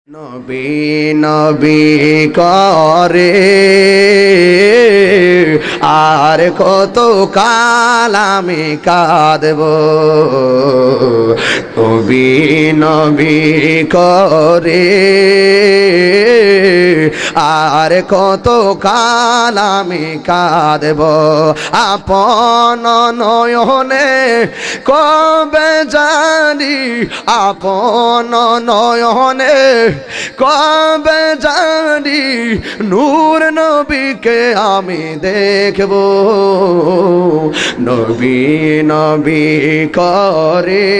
নবী নবী করে আর কত কাল আমি কাঁদব। নবী নবী করে আর কত কাল আমি কাঁদব। আপন নয়নে কবে জানি, আপন নয়নে কবে জানি নূর নবীকে আমি দেখব। নবী নবী করে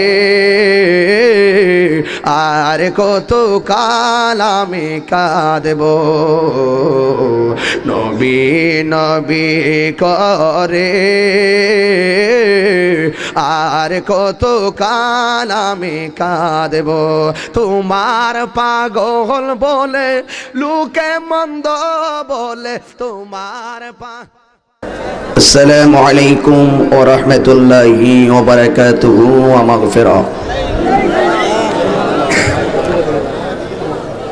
আর কত কাল আমি কাঁদব। নবী নবী করে আর কত কাল আমি কাঁদব। তোমার পাগল বলে লোকে মন্দ বলে, তোমার আসসালামু আলাইকুম ওয়া রাহমাতুল্লাহি ওয়া বারাকাতুহু ওয়া মাগফিরাহ।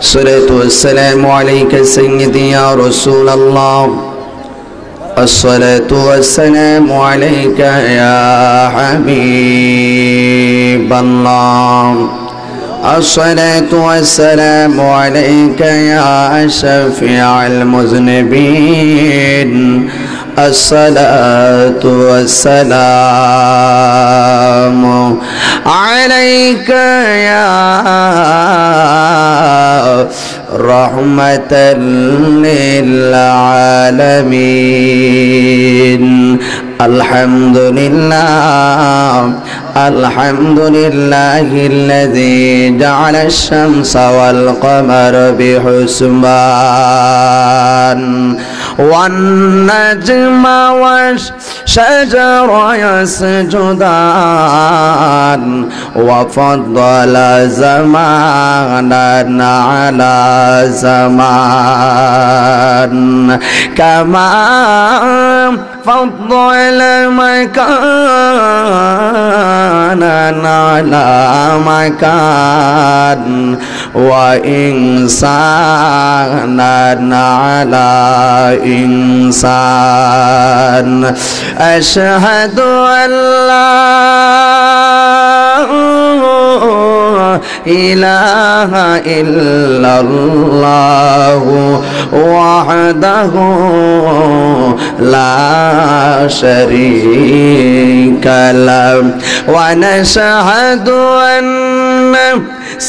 الصلاة والسلام عليك سيدي يا رسول الله، الصلاة والسلام عليك يا حبيب الله، الصلاة والسلام عليك يا شفيع المذنبين، الصلاة والسلام عليك يا رحمة للعالمين. الحمد لله الحمد لله الذي جعل الشمس والقمر بحسبان، والنجم والشجر يسجدان، وفضل زمانا على زمان، كما فضل مكانا على مكان، وإنسانا على إنسان. أشهد أن لا إله إلا الله وحده لا شريك له، ونشهد أن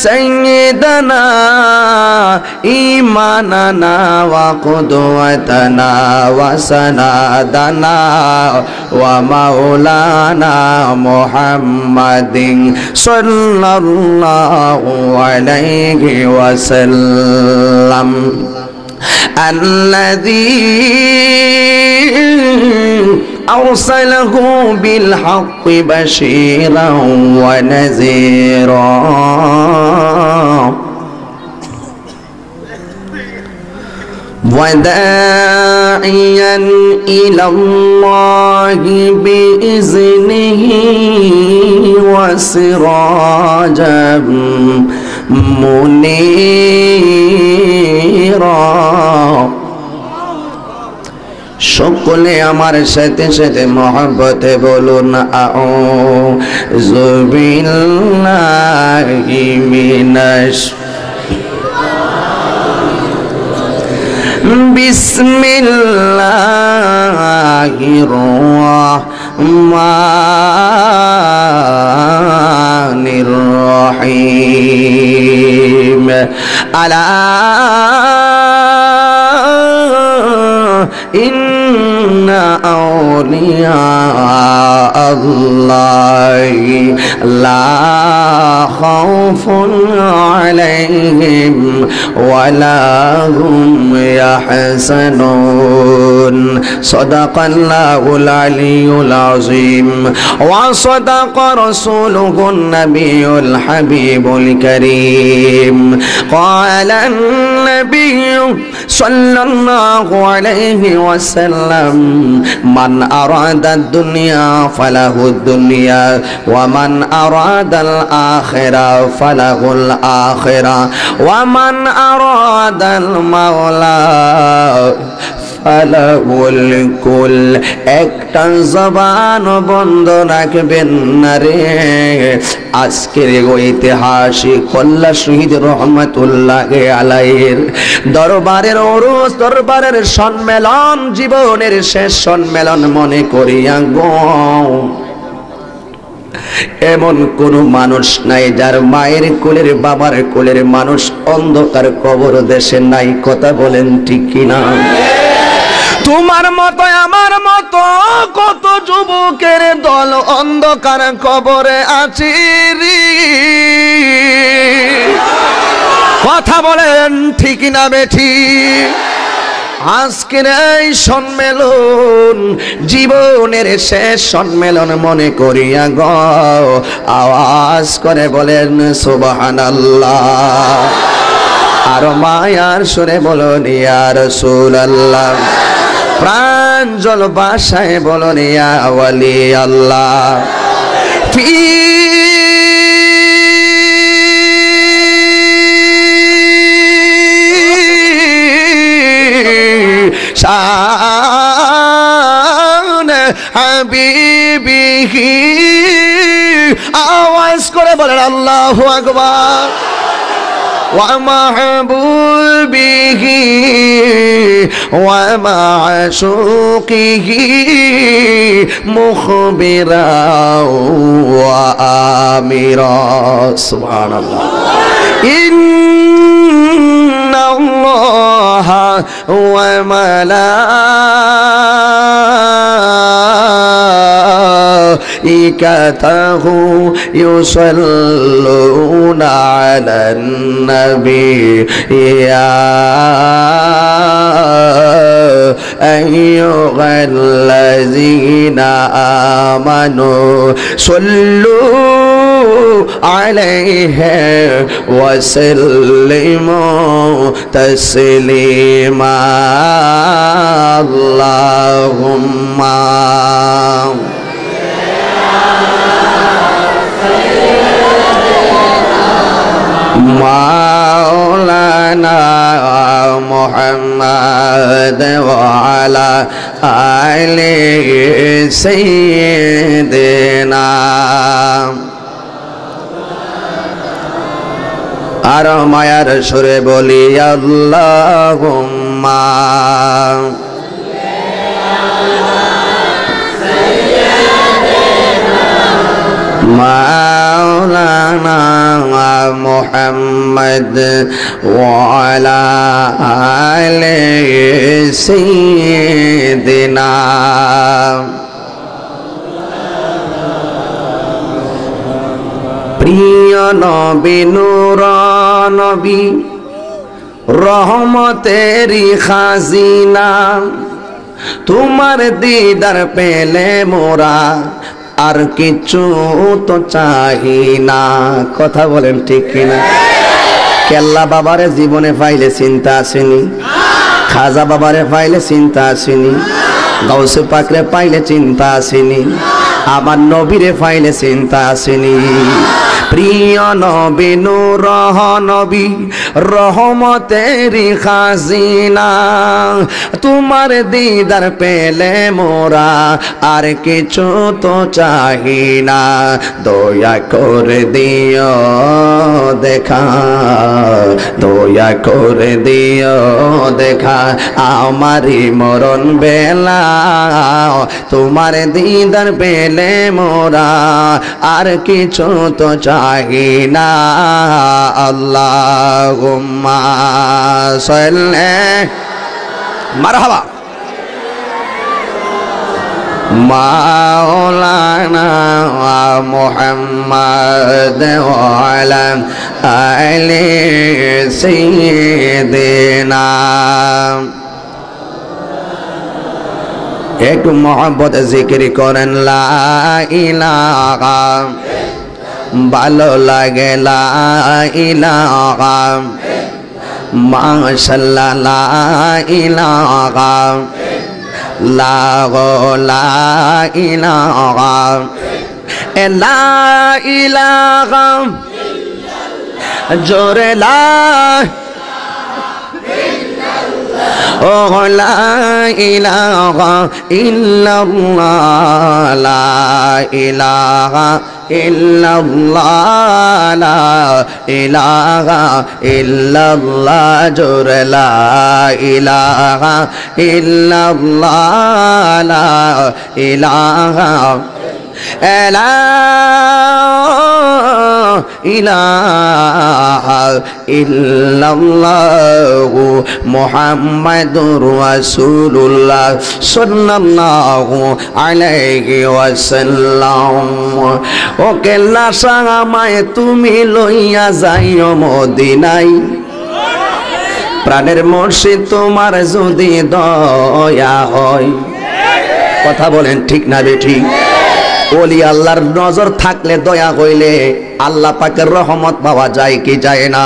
سيدنا إيماننا وقدوتنا وسندنا ومولانا محمد صلى الله عليه وسلم، الذي أرسله بالحق بشيرا ونذيرا، وداعيا إلى الله بإذنه وسراجا منيرا। সকলে আমার সাথে সাথে মহব্বতে বলুন আউযু বিল্লাহি মিনাশ বিসমিল্লাহির রাহমানির রহিম। আলা ইন্না আউলিয়া আল্লাহি লা খাউফুন আলাইহিম ওয়ালা হুম ইয়াহজানুন। সাদাকাল্লাহুল আলিয়্যুল আযীম ওয়া সাদাকা রাসূলুহুন নাবিয়্যুল হাবিবুল কারীম। ক্বালান নাবিয়্যু সাল্লাল্লাহু আলাইহি ওয়াসাল্লাম, মান আরাদাদ দুনিয়া ফালাহুদ দুনিয়া ওয়া মান আরাদাল আখিরা ফালাহুল আখিরা ওয়া মান আরাদাল মাওলা ফালাহুল কুল। একটা জবান বন্ধ রাখবেন না রে। আজকের ঐতিহাসিক কল্লা শহীদ রহমতুল্লাহ আলাইহির দরবারের ওরস, দরবারের সম্মেলন, জীবনের শেষ সম্মেলন মনে করিয়া গো, এমন কোন মানুষ নাই যার মায়ের কোলের বাবার কোলের মানুষ অন্ধকার কবর দেশে নাই। কথা বলেন ঠিক কিনা? তোমার মতো আমার মতো কত যুবকের দল অন্ধকার কবরে আছে রে। কথা বলেন ঠিক না বেঠি? আজকের এই সম্মেলন জীবনের শেষ সম্মেলন মনে করিয়া গো, আওয়াজ করে বলেন সুবহানাল্লাহ। আর মায়ার সুরে বলুন ইয়া রাসূলুল্লাহ, প্রাঞ্জল ভাষায় বলুন ইয়া ওয়ালি আল্লাহ। শান হাবিবিহি, আওয়াজ করে বলেন আল্লাহু আকবার। ওয়া মাহবুবিহি ওয়া মাশুকিহি মুখবিরা ওয়া আমিরা। সুবহানাল্লাহ। ইন্নাল্লাহা ওয়া মালাইকাতাহু ইউসাল্লুনা আলান নবী ইয়া আইয়ুহাল্লাযীনা আমানু সাল্লু আলাইহি ওয়া সাল্লিমু তাসলিমা। আল্লাহুম্মা মাওলানা মুহাম্মদ ওয়া আলা আলি সাইয়্যিদিনা। আর মায়ার সুরে বলি আল্লাহুম্মা মাওলানা মুহাম্মদ ওয়া আলা আলি সাইয়্যিদিনা। প্রিয় নবী নূর নবী রহমতেরি খাজিনা, তোমার দিদার পেলে মোরা আর কিছু তো চাহি না। কথা বলেন ঠিক কিনা? কেল্লা বাবারে জীবনে পাইলে চিন্তা আসেনি, খাজা বাবারে পাইলে চিন্তা আসেনি, গাউসে পাকরে পাইলে চিন্তা আসেনি, আমার নবীরে পাইলে চিন্তা আসেনি। প্রিয় নবী নূর নবী রহমতেরি খাজিনা, তোমার দিদার পেলে মোরা আর কিছু তো চাহি না। দয়া করে দিও দেখা, দয়া করে দিও দেখা আমারি মরণ বেলা, তোমার দিদার পেলে মোরা আর কিছু তো চাহি না। আল্লাহুম্মা সাল্লি মারহাবা মাওলানা মুহাম্মদ ওয়া আলা আলি সাইয়্যিদিনা। একটু মোহাম্মদ জিকির করেন লা ইলাহা, ভালো লাগে লা ইলাহা, মাশাআল্লাহ লা ইলাহা, লা ইলাহা, লা ইলাহা জোরে লা ও লা ইলাহা ইল্লাল্লাহ লা ইলাহা ইল্লাল্লাহ লা ইলাহা ইল্লাল্লাহ জোরে লা ইলাহা ইল্লাল্লাহ লা ইলাহা লা ইলাহা ইল্লাল্লাহ মুহাম্মাদুর রাসূলুল্লাহ সাল্লাল্লাহু আলাইহি ওয়াসাল্লাম। ও কেল্লা সামায় তুমি লইয়া যাইও মদিনায়, প্রাণের মুর্শিদ তোমার যদি দয়া হয়। কথা বলেন ঠিক না বেঠিক? ওলি আল্লাহর নজর থাকলে, দয়া হইলে আল্লাহ পাকের রহমত পাওয়া যায় কি যায় না?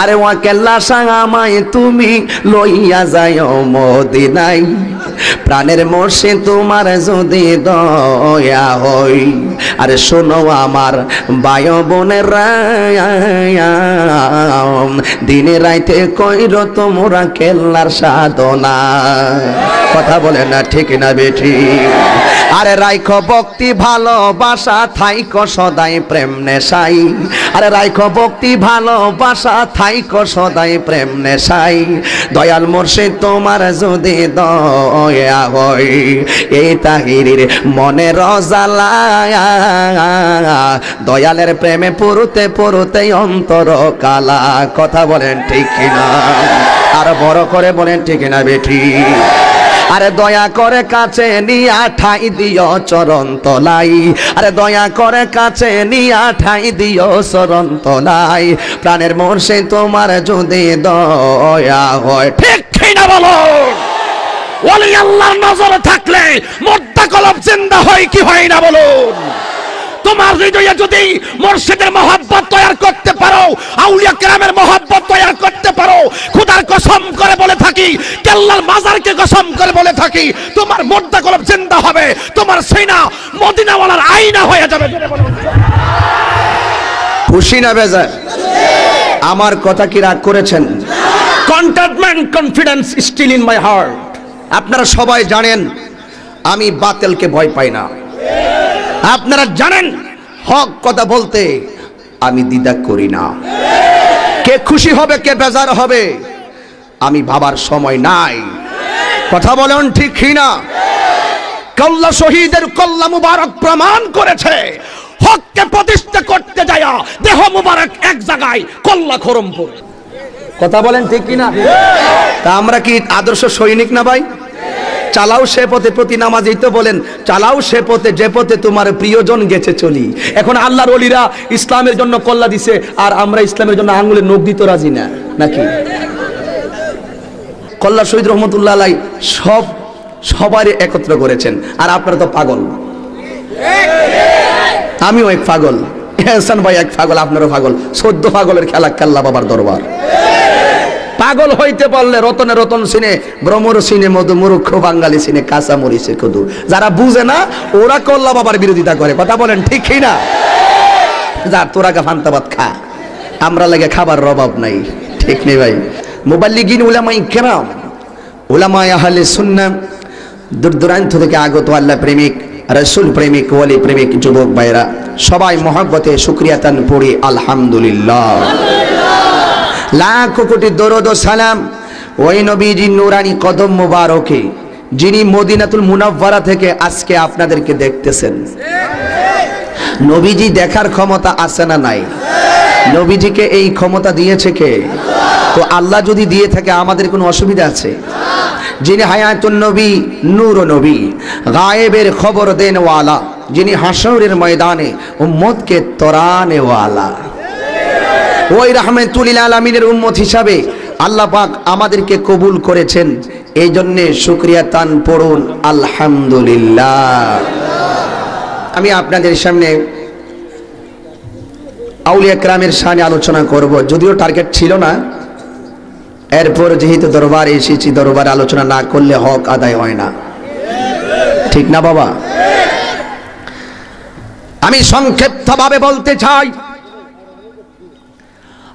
আরে ওয়া কেল্লা সামায় তুমি লইয়া যাইও মদিনায়, প্রাণের মুর্শিদ তোমার যদি দয়া হয়। আরে শোনো আমার ভাই বোনেরা, দিনে রাইতে কইরো তোমরা কেল্লার সাধনা। কথা বলে না ঠিক না বেঠি? আরে রাইখো ভক্তি ভালোবাসা, থাইকো সদাই প্রেম নেশাই। আরে রাইখো ভক্তি ভালোবাসা, থাইকো সদাই প্রেম নেশাই। দয়াল মুর্শিদ তোমার যদি দয়া হয়, এই তাহিরির মনে রজালা, দয়ালের প্রেমে পড়তে পড়তে অন্তর কালা। কথা বলেন ঠিক কিনা? আর বড় করে বলেন ঠিক না বেঠি? আরে দয়া করে কাছে নিয়া ঠাই দিও চরণ তলাই। আরে দয়া করে কাছে নিয়া ঠাই দিও চরণ তলাই। প্রাণের মুর্শিদ তোমার যদি দয়া হয়। ঠিক কিনা বলো? ওলি আল্লাহর নজর থাকলে মুর্দা কলব জিন্দা হয় কি হয় না বলুন? তোমার হৃদয়ে যদি মুর্শিদের মহব্বত তৈরি করতে পারো, আউলিয়া কেরামের মহব্বত তৈরি করতে পারো, খোদার কসম করে বলে থাকি, কেল্লার মাজারকে কসম করে বলে থাকি, তোমার মুর্দা কলব জিন্দা হবে, তোমার সিনা মদিনাওয়ালার আয়না হয়ে যাবে। খুশি না বেজার? আমার কথা কি রাগ করেছেন? Contentment, confidence still in my heart. আপনারা সবাই জানেন আমি বাতিলকে ভয় পাই না। আপনারা জানেন হক কথা বলতে আমি দ্বিধা করি না। কে খুশি হবে কে বেজার হবে আমি ভাবার সময় নাই। কথা বলেন ঠিক কিনা? কল্লা শহীদের কল্লা মুবারক প্রমাণ করেছে, হককে প্রতিষ্ঠা করতে যায় দেহ মুবারক এক জায়গায়, কল্লা খরমপুর। কথা বলেন ঠিক কিনা? তা আমরা কি আদর্শ সৈনিক না ভাই? চালাও সে পথে, প্রতি নামাজেই তো বলেন চালাও সে পথে যে পথে তোমার প্রিয়জন গেছে চলি। এখন আল্লাহর ওলিরা ইসলামের জন্য কল্লা দিছে, আর আমরা ইসলামের জন্য আঙ্গুলে নখ দিতে রাজি না নাকি? কল্লা শহীদ রহমতুল্লাহ আলাই সবাই একত্র করেছেন, আর আপনারা তো পাগল। আমিও এক পাগল, এহসান ভাই এক পাগল, আপনারও পাগল। 14 পাগলের খেলা কাল্লা বাবার দরবার। পাগল হইতে পারলে রতনে রতন সিনে, ভ্রমর সিনে, মধু মূর্খ বাঙালি সিনে, কাঁচা মরিচে কদু। যারা বুঝে না ওরা কল্লা বাবার বিরোধিতা করে। কথা বলেন ঠিক না? যা তোরা গা ফান্তাবাদ খা, আমরা লাগে খাবার অভাব নাই। ঠিক নেই ভাই? মুবাল্লিগিন উলামায়ে কেরাম, উলামায়ে আহলে সুন্নাহ, দূর দূরান্ত থেকে আগত আল্লাহ প্রেমিক, রাসূল প্রেমিক, ওলি প্রেমিক যুবক ভাইরা সবাই মহব্বতে শুকরিয়া তান পড়ি আলহামদুলিল্লাহ। লাখ কোটি দরুদ ও সালাম ওই নবীজির নূরানি কদম মুবারকে, যিনি মদিনাতুল মুনাওয়ারা থেকে আজকে আপনাদেরকে দেখতেছেন। নবীজি দেখার ক্ষমতা আছে না নাই? নবীজিকে এই ক্ষমতা দিয়েছে কে? তো আল্লাহ যদি দিয়ে থাকে আমাদের কোনো অসুবিধা আছে? যিনি হায়াতুন নবী, নূর নবী, গায়েবের খবর দেন ওয়ালা, যিনি হাশরের ময়দানে উম্মতকে তরানে ওয়ালা, ওই রাহমাতুল লিল আলামিনের উম্মত হিসাবে আল্লাহ পাক আমাদেরকে কবুল করেছেন। এই জন্য শুকরিয়া তান পড়ুন আলহামদুলিল্লাহ। আমি আপনাদের সামনে আউলিয়া কেরামের শানে আলোচনা করব, যদিও টার্গেট ছিল না। এরপর যেহেতু দরবারে এসেছি, দরবারে আলোচনা না করলে হক আদায় হয় না। ঠিক না বাবা? আমি সংক্ষিপ্তভাবে বলতে চাই,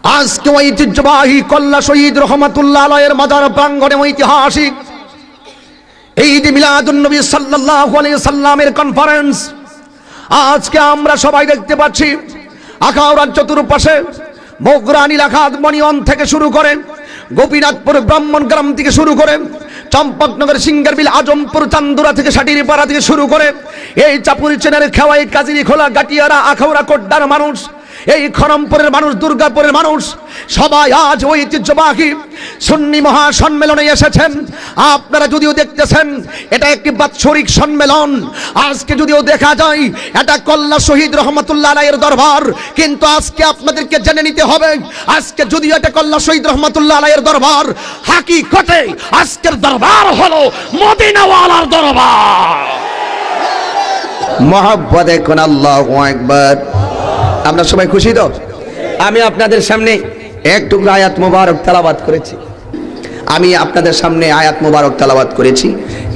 আজকে ঐতিহ্যবাহী কল্লা শহীদ রহমাতুল্লাহ আলাইহির মাজার প্রাঙ্গণে ঐতিহাসিক ঈদ মিলাদুন নবী সাল্লাল্লাহু আলাইহি সাল্লামের কনফারেন্স আজকে আমরা সবাই দেখতে পাচ্ছি। আখাউড়ার চতুর্পাশে বগুড়া নীলাখাত মনিয়ন থেকে শুরু করে গোপীনাথপুর ব্রাহ্মণগ্রাম থেকে শুরু করে চম্পকনগর সিঙ্গারবিল আজমপুর চান্দুরা থেকে সাটিরপাড়া থেকে শুরু করে এই চাপুরি চেনের খেওয়াই কাজিরি খোলা গাটিয়ারা আখাউড়া কোড্ডার মানুষ, এই খড়মপুরের মানুষ, দুর্গাপুরের মানুষ সবাই আজ ঐতিহ্যবাহী সুন্নি মহাসম্মেলনে এসেছেন। আপনারা যদিও দেখতেছেন এটা একটি বাৎসরিক সম্মেলন, আজকে যদিও দেখা যায় এটা কল্লা শহীদ রহমাতুল্লাহ আলাইহির দরবার, কিন্তু আজকে আপনাদেরকে জেনে নিতে হবে আজকে যদিও এটা কল্লা শহীদ রহমাতুল্লাহ আলাইহির দরবার, হাকিকতে আজকের দরবার হলো মদিনাওয়ালার দরবার। মহব্বতে কোন আল্লাহু আকবার। আমরা সবাই খুশি তো? আমি আপনাদের সামনে এক টুকরা আয়াত মোবারক তেলাওয়াত করেছি।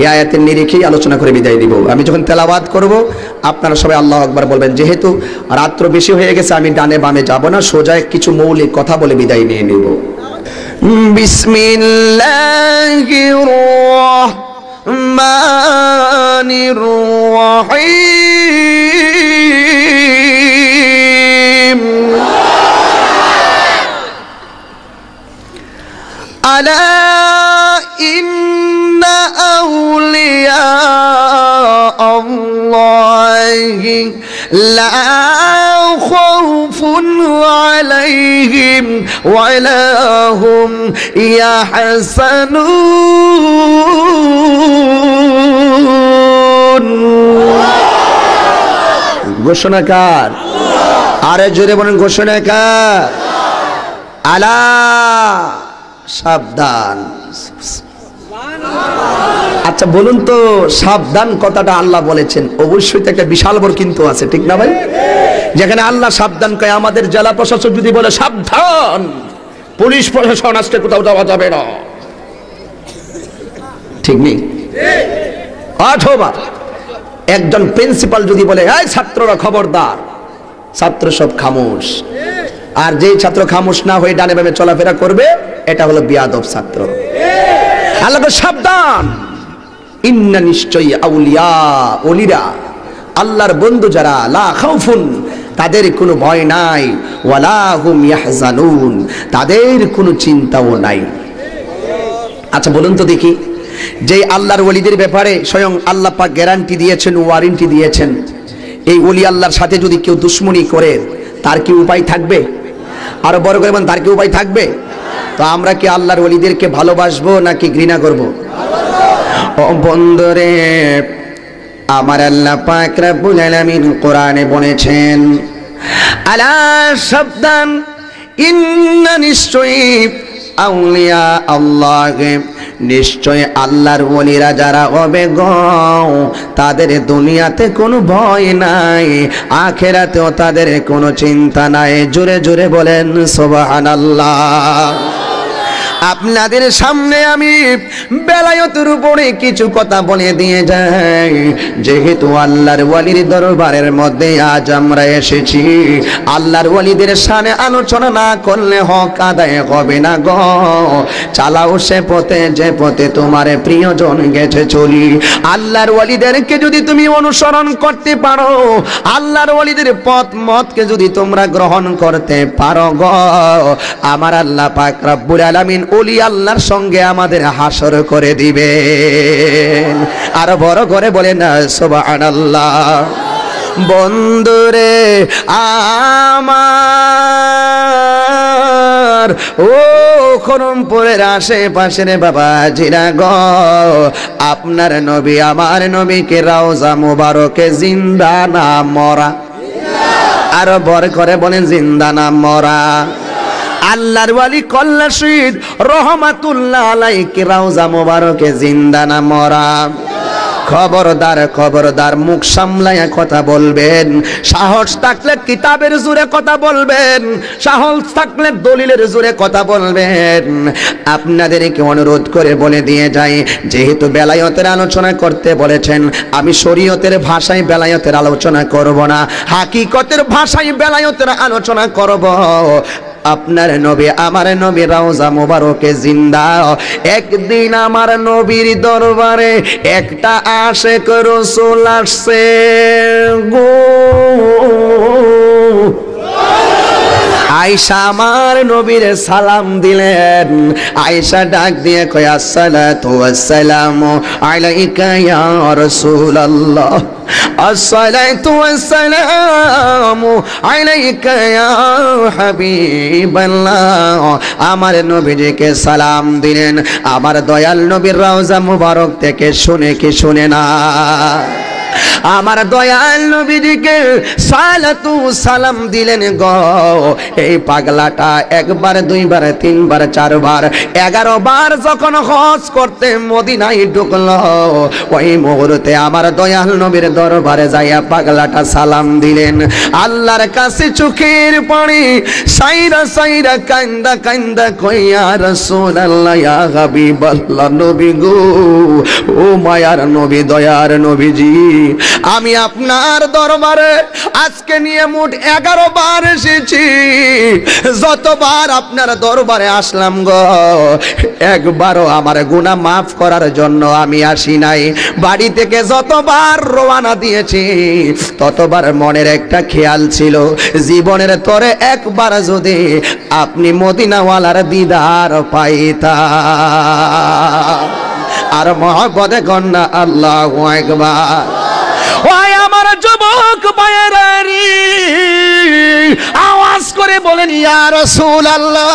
এই আয়াতের নিরিখেই আলোচনা করে বিদায় দিব। আমি যখন তেলাওয়াত করব আপনারা সবাই আল্লাহু আকবার বলবেন। যেহেতু রাত্র বেশি হয়ে গেছে আমি ডানে বামে যাব না, সোজা কিছু মৌলিক কথা বলে বিদায় নিয়ে নেব। বিসমিল্লাহির রহমানির রহিম। আলা ইন্না আউলিয়া আল্লাহি লা খাউফুন আলাইহিম ওয়া লা হুম ইয়াহসানুন। ঘোষণাকার আরে জোরে বলেন, ঘোষণাকার। আলা সাবধান। আচ্ছা বলুন তো, সাবধান কথাটা আল্লাহ বলেছেন, অবশ্যই তো একটা বিশাল বড় কিন্তু আছে, ঠিক না ভাই? যেখানে আল্লাহ সাবধান কয়, আমাদের জেলা প্রশাসক যদি বলে সাবধান, পুলিশ প্রশাসন আজকে কোথাও যাওয়া যাবে না, ঠিক নেই? অথবা একজন প্রিন্সিপাল যদি বলে এই ছাত্ররা খবরদার, ছাত্র সব খামোশ, আর যেই ছাত্র খামোশ না হয়ে ডানে বামে চলাফেরা করবে এটা হলো বিয়াদব ছাত্র। আল্লাহ সাবধান, ইন্না নিশ্চয়ই আউলিয়া, ওলিরা, আল্লাহর বন্ধু যারা, লা খাউফুন, তাদের কোনো ভয় নাই, ওয়ালা হুম ইয়াহজানুন, তাদের কোনো চিন্তাও নাই। আচ্ছা বলুন তো দেখি, যে আল্লাহর ওলিদের ব্যাপারে স্বয়ং আল্লাহ পাক গ্যারান্টি দিয়েছেন, ওয়ারেন্টি দিয়েছেন, এই ওলি আল্লাহর সাথে যদি কেউ দুশ্মনী করে তার কি উপায় থাকবে? আরো বড় করে বলেন, তার কি উপায় থাকবে? তো আমরা কি আল্লাহর ওলিদেরকে ভালোবাসবো নাকি ঘৃণা করব? ও বন্ধুরে আমার, আল্লাহ পাক রব্বুল আলামিন কোরআনে বলেছেন, আলা সাবধান, ইন্না নিশ্চয়ই আউলিয়া আল্লাহ, নিশ্চয় আল্লাহর ওলিরা যারা হবে গো, তাদের দুনিয়াতে কোনো ভয় নাই, আখিরাতেও তাদের কোনো চিন্তা নাই। জোরে জোরে বলেন সুবহানাল্লাহ। আপনাদের সামনে আমি বেলায়েতের উপরে কিছু কথা বলে দিয়ে যাই। যেহেতু আল্লাহর ওলির দরবারের মধ্যে আজ আমরা এসেছি, আল্লাহর ওলিদের শানে আলোচনা না করলে হক আদায় হবে না গো। চালাও সে পথে যে পথে তোমার প্রিয়জন গেছে চলি। আল্লাহর ওলিদেরকে যদি তুমি অনুসরণ করতে পারো, আল্লাহর ওলিদের পথ মতকে যদি তোমরা গ্রহণ করতে পারো গো, আমার আল্লাহ পাক রব্বুল আলামিন ওলি আল্লাহর সঙ্গে আমাদের হাসর করে দিবেন। আর বড় করে বলেন সুবহানাল্লাহ। বন্ধুরে আমার, ও খড়মপুরের আশেপাশের বাবাজিরা গো, আপনার নবী আমার নবীকে রওজা মুবারকে জিন্দা না মরা, আরো বড় করে বলেন জিন্দা না মরা। আল্লাহর ওয়ালি কল্লা শহীদ রহমাতুল্লাহ আলাইহি রওজা মুবারকে জিন্দা না মরা। খবরদার খবরদার, মুখ সামলায়া কথা বলবেন, সাহস থাকলে কিতাবের জোরে কথা বলবেন, সাহস থাকলে দলিলের জোরে কথা বলবেন। আপনাদেরকে অনুরোধ করে বলে দিয়ে যাই, যেহেতু বেলায়েতের আলোচনা করতে বলেছেন, আমি শরীয়তের ভাষায় বেলায়েতের আলোচনা করব না, হাকিকতের ভাষায় বেলায়েতের আলোচনা করব। আপনার নবী আমার নবী রওজা মুবারকে জিন্দা। একদিন আমার নবীর দরবারে একটা আশিক রাসূল আসছে গো। আয়েশা আমার নবীর সালাম দিলেন। আয়েশা ডাক দিয়ে কয় আসসালাতু ওয়াসসালামু আলাইকা ইয়া রাসূলুল্লাহ, আসসালাতু ওয়াসসালামু আলাইকা ইয়া হাবিবাল্লাহ। আমার নবীজিকে সালাম দিলেন। আমার দয়াল নবীর রওজা মুবারক থেকে শুনে কি শুনে না? আমার দয়াল নবীজিকে সালাতু সালাম দিলেন গো। এই পাগলাটা একবার দুইবার তিনবার চারবার 11 বার যখন হজ করতে মদিনায় ঢুকলো, ওই মুহূর্তে আমার দয়াল নবীর দরবারে যাইয়া পাগলাটা সালাম দিলেন। আল্লাহর কাছে চোখের পানি সাইরা সাইরা কান্দা কান্দা কইয়া রাসূলুল্লাহ ইয়া হাবিবাল্লাহ, নবী গো, ও মায়ার নবী, দয়ার নবীজি, আমি আপনার দরবারে আজকে নিয়ে মোট 11 বার এসেছি। যতবার আপনার দরবারে আসলাম গো, একবারও আমার গুনাহ মাফ করার জন্য আমি আসি নাই। বাড়ি থেকে যতবার রওনা দিয়েছি ততবার মনের একটা খেয়াল ছিল, জীবনের তরে একবার যদি আপনি মদিনাওয়ালার দিদার পাইতা। আর মহব্বতে কন্যা আল্লাহু আকবার। ওই আমার যুবক ভাইয়েরা রে, আওয়াজ করে বলেন ইয়া রাসূলুল্লাহ।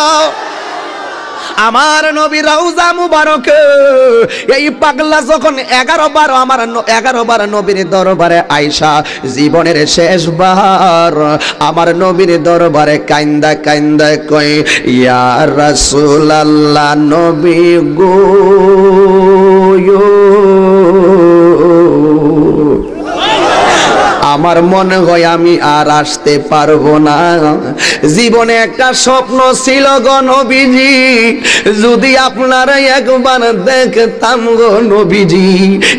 আমার নবী রওজা মুবারকে এই পাগলা যখন 11 বার নবীর দরবারে আয়েশা জীবনের শেষবার আমার নবীর দরবারে কান্দা কান্দা কয় ইয়া রাসূলুল্লাহ, নবী গো, আমার মনে হয় আমি আর আসতে পারবো না। জীবনে একটা স্বপ্ন ছিল গো নবীজি, যদি আপনারা একবার দেখতাম গো নবীজি।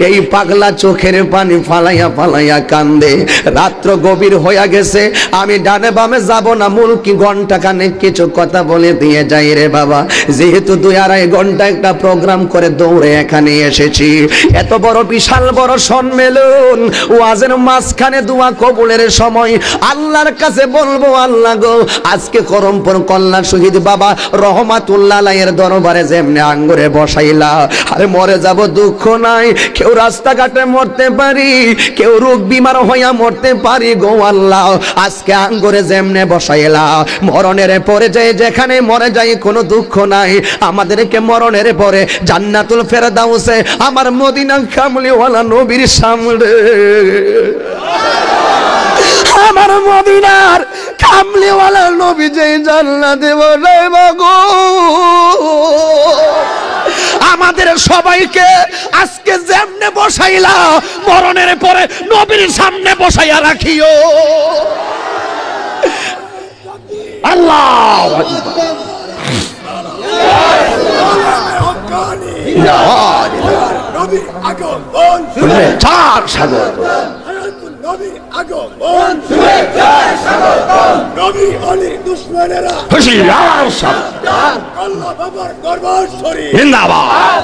এই পাগলা চোখের পানি ফালাইয়া ফালাইয়া কান্দে। রাত্র গভীর হইয়া গেছে, আমি ডানে বামে যাব না, মুলকি ঘন্টা খানেক কিছু কথা বলে দিয়ে যাই রে বাবা। যেহেতু 2-2.5 ঘন্টা একটা প্রোগ্রাম করে দৌড়ে এখানে এসেছি, এত বড় বিশাল বড় সম্মেলন, ওয়াজের মাঝখানে দোয়া কবুলের সময় আল্লাহর কাছে বলবো, আল্লাহ গো, আজকে করমপুর কল্লা শহীদ বাবা রহমাতুল্লাহ আলাইহির দরবারে যেমনে আঙ্গুরে বসাইলা, আরে মরে যাব দুঃখ নাই। কেউ রাস্তাঘাটে মরতে পারি, কেউ রোগ বিমার হইয়া মরতে পারি গো আল্লাহ, আজকে আঙ্গুরে যেমনে বসাইলা, মরণের পরে যে যেখানে মরে যাই কোনো দুঃখ নাই। আমাদেরকে মরণের পরে জান্নাতুল ফেরদাউসে আমার মদিনা কামলিওয়ালা নবীর সামনে, আমার মদিনার কামলিওয়ালা নবী যে জান্নাতে বসাইবা গো। আমাদের সবাইকে আজকে যেমনে বসাইলা, মরণের পরে নবীর সামনে বসাইয়া রাখিও। আল্লাহু আকবার। নবীর আগমন শুভেচ্ছা স্বাগতম, নবীর আগমন শুভেচ্ছা স্বাগতম, নবী অলি দুশমনেরা হুঁশিয়ার সাবধান, আল্লাহ বাবার দরবার শরীফ জিন্দাবাদ,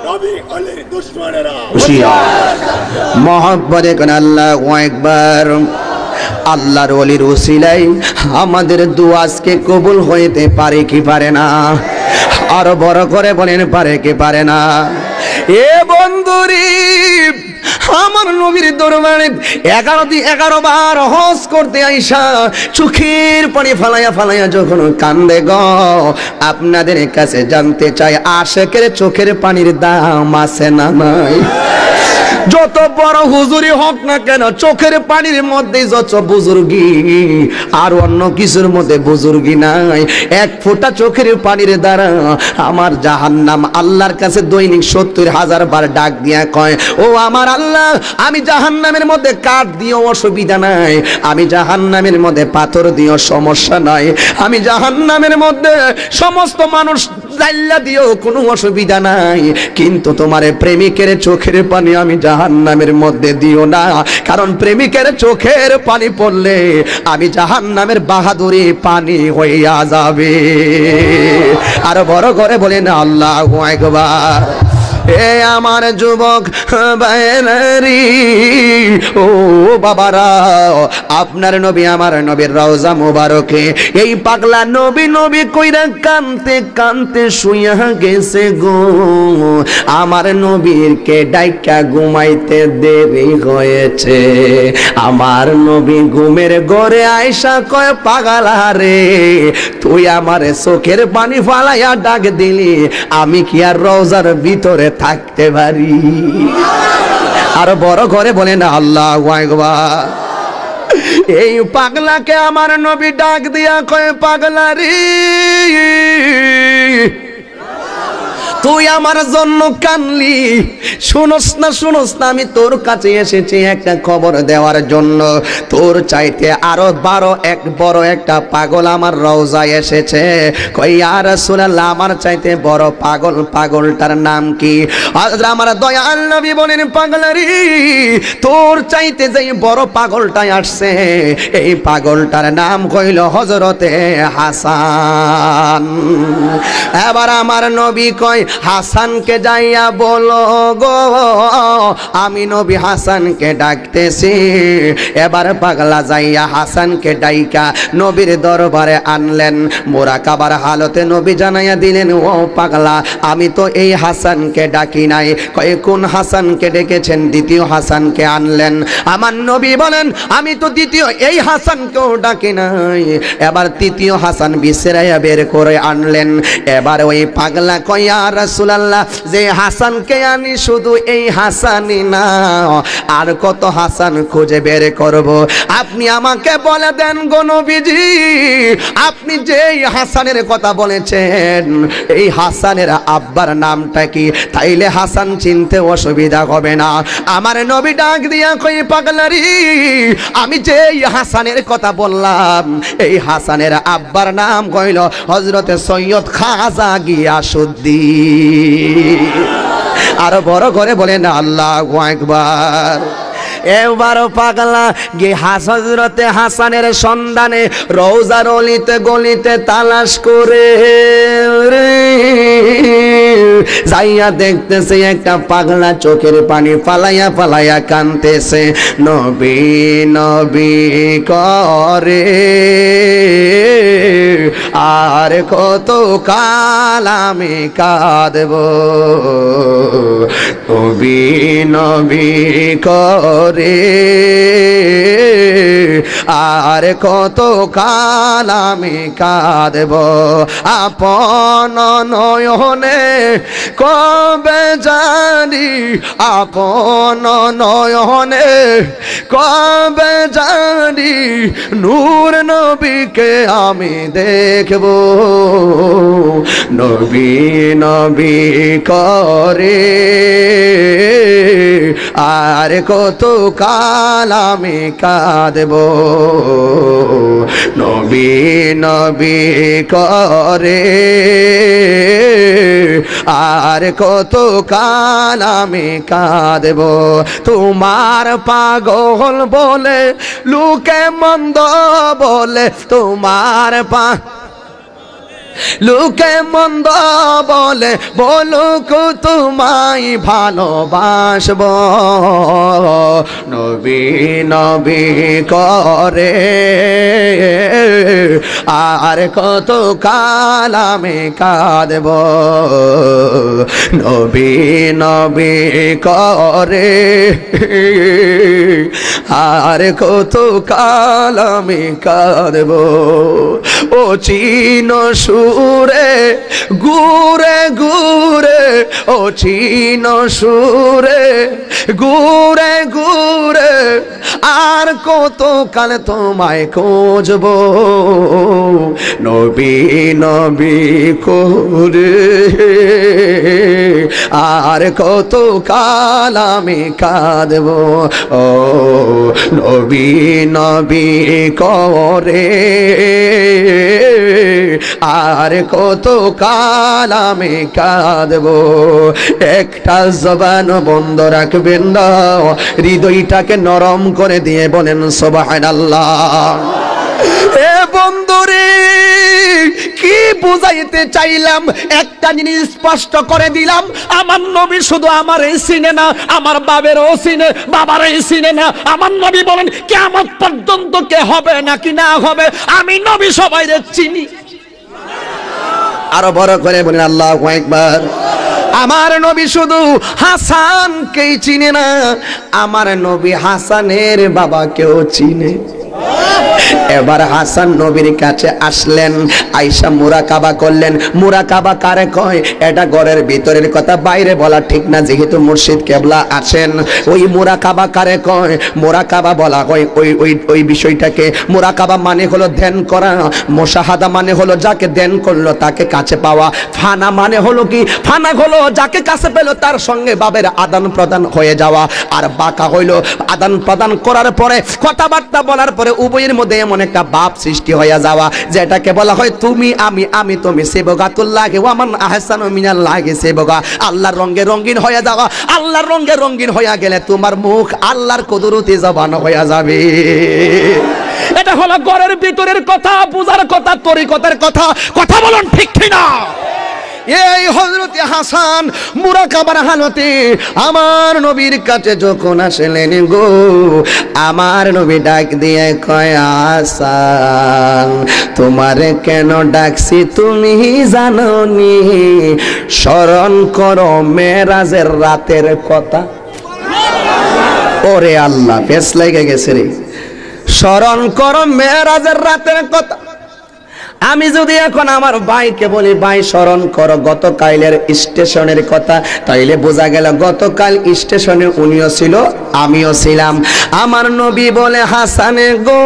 নবী অলি দুশমনেরা হুঁশিয়ার সাবধান। মহব্বতে কোন আল্লাহু আকবার। আল্লাহর ওলির উসিলায় আমাদের দোয়া আজকে কবুল হইতে পারে কি পারে না? আরো বড় করে বলেন পারে কি পারে না? এ বন্ধুরি, আমার নবীর দরবারে 11 বার হজ করতে আইসা চোখের পানি ফালাইয়া ফালাইয়া যখন কান্দে গো, আপনাদের কাছে জানতে চাই আশিকের চোখের পানির দাম আছে না নাই? যত বড় হুজুরি হোক না কেন, চোখের পানির মধ্যে যত বুজুর্গি, আর অন্য কিছুর মধ্যে বুজুর্গি নাই। 1 ফোঁটা চোখের পানির দ্বারা আমার জাহান্নাম আল্লাহর কাছে দৈনিক 70,000 বার ডাক দিয়া কয়, ও আমার আল্লাহ, আমি জাহান্নামের মধ্যে কাঠ দিও অসুবিধা নাই, আমি জাহান্নামের মধ্যে পাথর দিও সমস্যা নাই, আমি জাহান্নামের মধ্যে সমস্ত মানুষ জাল্লা দিও, কোনো অসুবিধা নাই, কিন্তু তোমার প্রেমিকের চোখের পানি আমি জাহান্নামের মধ্যে দিও না, কারণ প্রেমিকের চোখের পানি পড়লে আমি জাহান্নামের বাহাদুরি পানি হইয়া যাবে। আর বড় করে বলেন আল্লাহু আকবার। এ আমার যুবক ভাইয়েরা, ও বাবারা, আপনার নবী আমার নবীর রওজা মুবারকে এই পাগলা নবী নবী কইরা কানতে কানতে শুইয়া গেছে গো। আমার নবীরকে ডাইকা ঘুমাইতে দেরি হয়েছে। আমার নবী ঘুমের ঘরে আয়সা কয়, পাগলা রে, তুই আমার চোখের পানি ফালাইয়া ডাক দিলি, আমি কি আর রওজার ভিতরে থাকতে পারি? আর বড় করে বলেন আল্লাহু আকবার। এই পাগলাকে আমার নবী ডাক দিয়া কয়, পাগলা রে, তুই আমার জন্য কানলি, শুনোস না শুনোস না, আমি তোর কাছে এসেছি একটা খবর দেওয়ার জন্য। তোর চাইতে আরো বড় একটা পাগল আমার রওজায় এসেছে। কই ইয়া রাসূলুল্লাহ, আমার চাইতে বড় পাগল, পাগলটার নাম কি? আমার দয়াল নবী বলেন, পাগলারি, তোর চাইতে যে বড় পাগলটাই আসছে, এই পাগলটার নাম কইল হযরতে হাসান। এবার আমার নবী কয়, হাসানকে যাইয়া বলো গো, আমি নবী হাসানকে ডাকতেছি। এবার পাগলা যাইয়া হাসানকে ডাইকা নবীর দরবারে আনলেন। মুরাকাবার হালতে নবী জানাইয়া দিলেন, ও পাগলা, আমি তো এই হাসানকে ডাকি নাই। কয়, কোন হাসানকে ডেকেছেন? দ্বিতীয় হাসানকে আনলেন। আমার নবী বলেন, আমি তো দ্বিতীয় এই হাসানকেও ডাকি নাই। এবার তৃতীয় হাসান বিছরাইয়া বের করে আনলেন। এবার ওই পাগলা কয়, ইয়া রাসূলুল্লাহ, যে হাসানকে আনি শুধু এই হাসানই না, আর কত হাসান খুঁজে বের করব, আপনি আমাকে বলে দেন গো নবীজি, আপনি যে হাসানের কথা বলেছেন, এই হাসানের আব্বার নামটা কি? তাইলে হাসান চিনতে অসুবিধা হবে না। আমার নবী ডাক দিয়া কই, পাগলারি, আমি যে হাসানের কথা বললাম, এই হাসানের আব্বার নাম কইল হযরতে সৈয়দ খাজা গিয়াসউদ্দিন। আর বড় করে বলেন আল্লাহু আকবার। এবার পাগলা গিয়ে হযরতে হাসানের সন্ধানে রওজার অলিতে গলিতে তালাশ করে যাইয়া দেখতেছে একটা পাগলা চোখের পানি ফালাইয়া ফালাইয়া কানতেছে, নবী নবী করে, আর কত কাল আমি কাঁদব, নবী নবী করে, আর কত কাল আমি কাঁদব, আপন নয়নে কবে জানি, আপন নয়নে কবে জানি, নূর নবীকে আমি দেখব, নবী নবী করে, আর কত কাল আমি কাঁদব, নবী নবী করে, আর কত কাল আমি কাঁদব, তোমার পাগল বলে লোকে মন্দ বলে, তোমার লোকে মন্দ বলে বলুক তোমায় ভালোবাসব, নবী নবী করে, আর কত কাল আমি কাঁদব, নবী নবী করে, আর কত কাল আমি কাঁদব, ও চিন সুরে ঘুরে ঘুরে, ও চিন সুরে ঘুরে ঘুরে, আর কত কাল তোমায় খুঁজব, নবী নবী করে, আর কত কাল আমি কাঁদব, ও নবী নবী করে, আর কত কাল আমি কাঁদবো। একটা জবান বন্ধ রাখবেন না, হৃদয়টাকে নরম করে দিয়ে বলেন সুবহানাল্লাহ। এ বন্ধুরে, কি বুঝাইতে চাইলাম একটা জিনিস স্পষ্ট করে দিলাম, আমার নবী শুধু আমারই চিনে না, আমার বাবেরও চিনে, বাবারই চিনে না। আমার নবী বলেন কিয়ামত পর্যন্ত কে হবে নাকি না হবে, আমি নবী সবাইরে চিনি। আরো বড় করে বলেন আল্লাহু আকবার। আমার নবী শুধু হাসানকেই চিনে না, আমার নবী হাসানের বাবাকেও চিনে। এবার হাসান নবীর কাছে আসলেন, আয়েশা মুরাকাবা করলেন। মুরাকাবা কারে কয়? এটা ঘরের ভিতরের কথা, বাইরে বলা ঠিক না, যেহেতু মুর্শিদ কেবলা আছেন। ওই মুরাকাবা কারে কয়? মুরাকাবা বলা হয় ওই বিষয়টাকে। মুরাকাবা মানে হলো ধ্যান করা, মুশাহাদা মানে হলো যাকে ধ্যান করলো তাকে কাছে পাওয়া, ফানা মানে হলো কি? ফানা হলো যাকে কাছে পেল তার সঙ্গে ভাবের আদান প্রদান হয়ে যাওয়া। আর বাঁকা হইল আদান প্রদান করার পরে, কথাবার্তা বলার পরে উভয়ের মধ্যে এমন একটা ভাব সৃষ্টি হয়ে যাওয়া, যেটাকে বলা হয় তুমি আমি, আমি তুমি। সেবগাতুল্লাহি ওয়া মান আহসানু মিনাল্লাহি সেবগা। আল্লাহর রঙে রঙিন হয়ে যাওয়া। আল্লাহর রঙে রঙিন হয়ে গেলে তোমার মুখ আল্লাহর কুদরতি জবান হয়ে যাবে। এটা হলো ঘরের ভিতরের কথা, বুঝার কথা, তরিকতের কথা। কথা বলুন ঠিক কিনা? এই হযরত হাসান মুরাকাবার হালতে আমার নবীর কাছে যখন আসলেন গো, আমার নবী ডাক দিয়ে কয়, হাসান তোমারে কেন ডাকছি তুমি জানোনি? স্মরণ করো মেরাজের রাতের কথা। ওরে আল্লাহ, পেছ লেগে গেছে রে। স্মরণ করো মেরাজের রাতের কথা। আমি যদি এখন আমার ভাইকে বলি, ভাই স্মরণ করো গতকালের স্টেশনের কথা, তাইলে বোঝা গেল গতকাল স্টেশনে উনিও ছিল, আমিও ছিলাম। আমার নবী বলে, হাসানে গো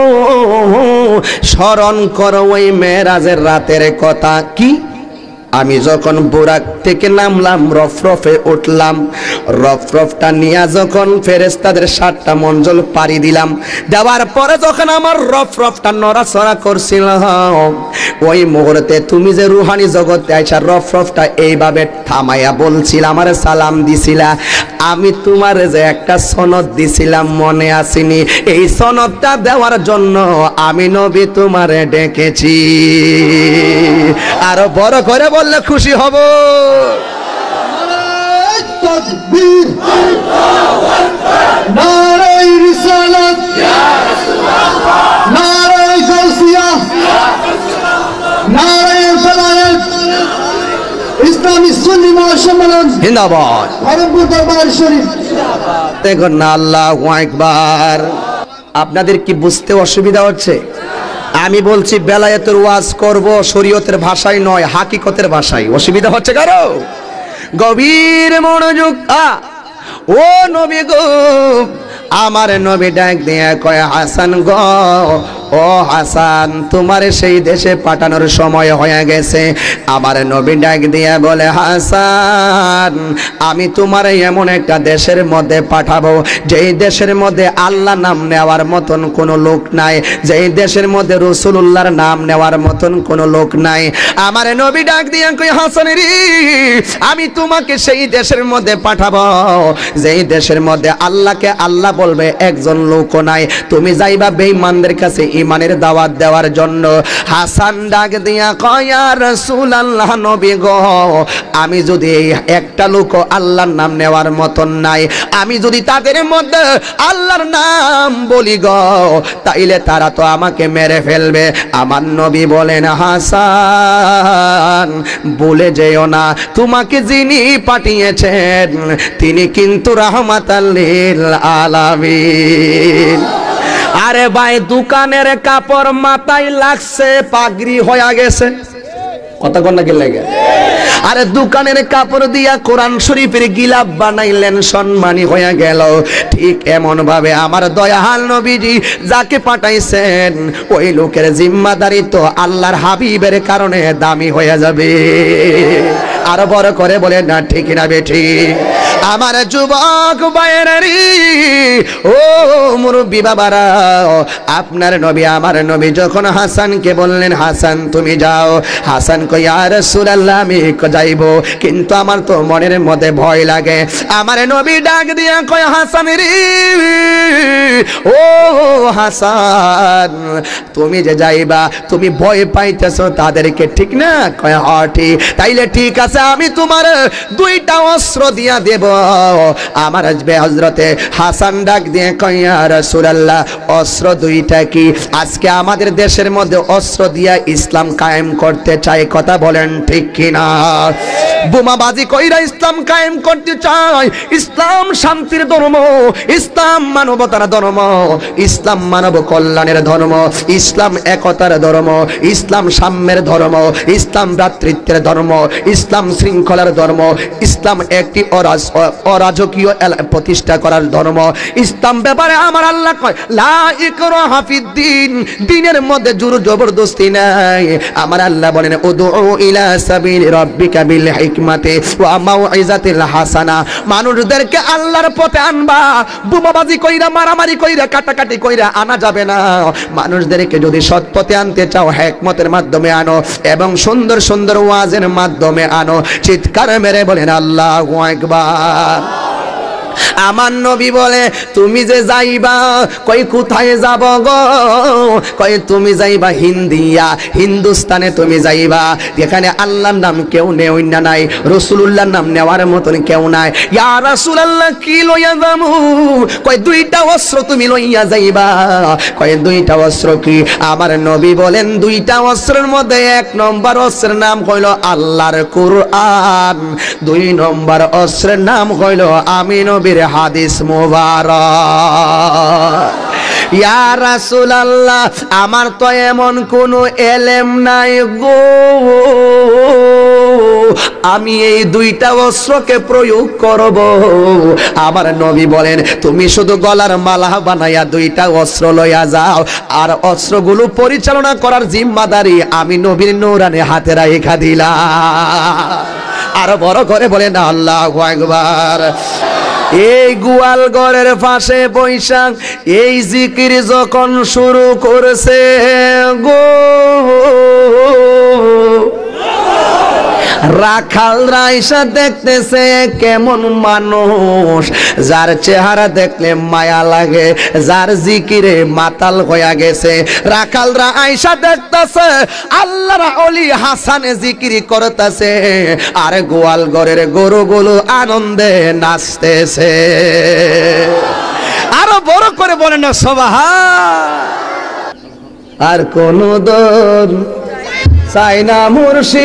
স্মরণ করো ওই মেরাজের রাতের কথা। কি? আমি যখন বুরাক থেকে নামলাম, রফরফে উঠলাম, রফরফটা নিয়ে যখন ফেরেশতাদের 7টা মঞ্জল পাড়ি দিলাম, দেওয়ার পরে যখন আমার রফরফটা নড়াচড়া করছিল, ওই মুহূর্তে তুমি যে রুহানি জগতে আইসা রফরফটা এইভাবে থামাইয়া বলছিলাম, আমারে সালাম দিছিলা, আমি তোমারে যে একটা সনদ দিছিলাম মনে আসেনি? এই সনদটা দেওয়ার জন্য আমি নবী তোমারে ডেকেছি। আরো বড় করে বললে খুশি হব। তাকবীর, নারায়ে রিসালাত, ইয়া রাসূলুল্লাহ, নারায়ে গাউসিয়া, ইয়া রাসূলুল্লাহ, নারায়ে ফালায়াত, ইসলামী সুন্নি মহাসম্মেলন জিন্দাবাদ, হরমপুর দরবার শরীফ জিন্দাবাদ। দেখুন না, আল্লাহু আকবার। আপনাদের কি বুঝতে অসুবিধা হচ্ছে? আমি বলছি বেলায়েতের ওয়াজ করব শরীয়তের ভাষায় নয়, হাকিকতের ভাষায়। অসুবিধা হচ্ছে কারো? গভীর মনোযোগ। ও নবী গো, আমার নবী ডাক দিয়ে কয়, হাসান গো, ও হাসান তোমার সেই দেশে পাঠানোর সময় হয়ে গেছে। আমার নবী ডাক দিয়ে বলে, হাসান আমি তোমার এমন একটা দেশের মধ্যে পাঠাবো, যেই দেশের মধ্যে আল্লাহ নাম নেওয়ার মতন কোনো লোক নাই, যেই দেশের মধ্যে রাসূলুল্লাহর নাম নেওয়ার মতন কোনো লোক নাই। আমার নবী ডাক দিয়ে কয়, হাসান রে, আমি তোমাকে সেই দেশের মধ্যে পাঠাবো যেই দেশের মধ্যে আল্লাহকে আল্লাহ বলবে একজন লোক নাই। তুমি যাইবা বেঈমানদের কাছে ইমানের দাওয়াত দেওয়ার জন্য। হাসান ডাক দিয়া কয়, ইয়া রাসূলুল্লাহ নবী গো, আমি যদি একটা লোক আল্লাহর নাম নেওয়ার মতন নাই, আমি যদি তাদের মধ্যে আল্লাহর নাম বলি গো, তাইলে তারা তো আমাকে মেরে ফেলবে। আমার নবী বলেন, হাসান ভুলে যেও না, তোমাকে যিনি পাঠিয়েছেন তিনি কিন্তু রাহমাতাল লিল আলামিন। আরে ভাই, দোকানের কাপড় মাথায় লাগছে, পাগড়ি হয়ে গেছে, কথা কোন নাকি লাগে? আরে দোকানের কাপড় দিয়া কোরআন শরীফের গিলাফ বানাইলেন, সম্মানী হয়ে গেল। ঠিক এমন ভাবে আমার দয়াল নবীজি যাকে পাঠাইছেন ওই লোকের জিম্মাদারি তো আল্লাহর হাবিবের কারণে দামি হয়ে যাবে। আর বড় করে বলেন না ঠিক না বেঠি? আমার যুবক ভাইয়েরারি, ও মুরব্বী বাবারা, আপনার নবী আমার নবী যখন হাসানকে বললেন হাসান তুমি যাও, হাসান কই ইয়া রাসূলুল্লাহ আমি যাইব, কিন্তু আমার তো মনের মধ্যে ভয় লাগে। আমার নবী ডাক দিয়া কয় হাসান রে, ও হাসান তুমি যে যাইবা তুমি ভয় পাইতেছো তাদেরকে, ঠিক না? কয় হ্যাঁ ঠিক। তাইলে ঠিক আছে, আমি তোমার দুইটা অস্ত্র দিয়া দেব। আমার আসবে হযরতে হাসান ডাক দিয়ে কয় ইয়া রাসূলুল্লাহ অস্ত্র দুইটা কি? আজকে আমাদের দেশের মধ্যে অস্ত্র দিয়া ইসলাম কায়েম করতে চায়, কথা বলেন ঠিক কিনা? বোমাবাজি কইরা ইসলাম কায়েম করতে চায়। ইসলাম শান্তির ধর্ম, ইসলাম মানবতার ধর্ম, ইসলাম মানব কল্যাণের ধর্ম, ইসলাম একতার ধর্ম, ইসলাম সাম্যের ধর্ম, ইসলাম ভ্রাতৃত্বের ধর্ম, ইসলাম শৃঙ্খলার ধর্ম, ইসলাম একটি অরাজকীয় প্রতিষ্ঠা করার ধর্ম। ইসলাম ব্যাপারে আমার আল্লাহ কয় লা ইকরাহা ফিদ্দিন, দ্বীনের মধ্যে জোর জবরদস্তি নাই। আমার আল্লাহ বলেন উদউ ইলা সাবিলি রাব্বিকা বিল হিকমাতি ওয়া মাউইজাতিল হাসানা, মানুষদেরকে আল্লাহর পথে আনবা। বোমাবাজি কইরা মারামারি কইরা কাটাকাটি কইরা আনা যাবে না। মানুষদেরকে যদি সৎ পথে আনতে চাও হিকমতের মাধ্যমে আনো এবং সুন্দর সুন্দর ওয়াজের মাধ্যমে আনো। চিৎকার মেরে বলেন আল্লাহু আকবার। আমার নবী বলে তুমি যে যাইবা, কই কোথায় যাব গো? কই তুমি যাইবা হিন্দিয়া, হিন্দুস্তানে তুমি যাইবা, যেখানে আল্লাহর নাম কেউ নেই না নাই, রাসূলুল্লাহর নাম নেওয়ার মতন কেউ নাই। ইয়া রাসূলুল্লাহ কি লইয়া যামু? কই দুইটা অস্ত্র তুমি লইয়া যাইবা। কই দুইটা অস্ত্র কি? আমার নবী বলেন দুইটা অস্ত্রের মধ্যে এক নম্বর অস্ত্রের নাম হইল আল্লাহর কুরআন, দুই নম্বর অস্ত্রের নাম হইল আমি নবীর হাদিস মুবারক। ইয়া রাসূলুল্লাহ আমার তো এমন কোন এলেম নাই গো, আমি এই দুইটা অস্ত্রকে প্রয়োগ করব। আমার নবী বলেন তুমি শুধু গলার মালা বানাইয়া দুইটা অস্ত্র লইয়া যাও, আর অস্ত্রগুলো পরিচালনা করার জিম্মাদারি আমি নবীর নূরানি হাতে রাইখা দিলাম। আর বড় করে বলেন আল্লাহু আকবার। এই গোয়াল ঘরের পাশে বৈশাখ এই জিকির যখন শুরু করেছে গো, রাখাল রাইসা দেখতেছে কেমন মানুষ, যার চেহারা দেখলে মায়া লাগে, যার জিকিরে মাতাল হইয়া গেছে। রাখালরা আইসা দেখতেছে আল্লাহর ওলি হাসানে জিকির করতেছে, আর গোয়াল ঘরের গরুগুলো আনন্দে নাচতেছে। আরো বড় করে বলেন না সুবহান। আর কোন দন চাই না মুর্শিদ,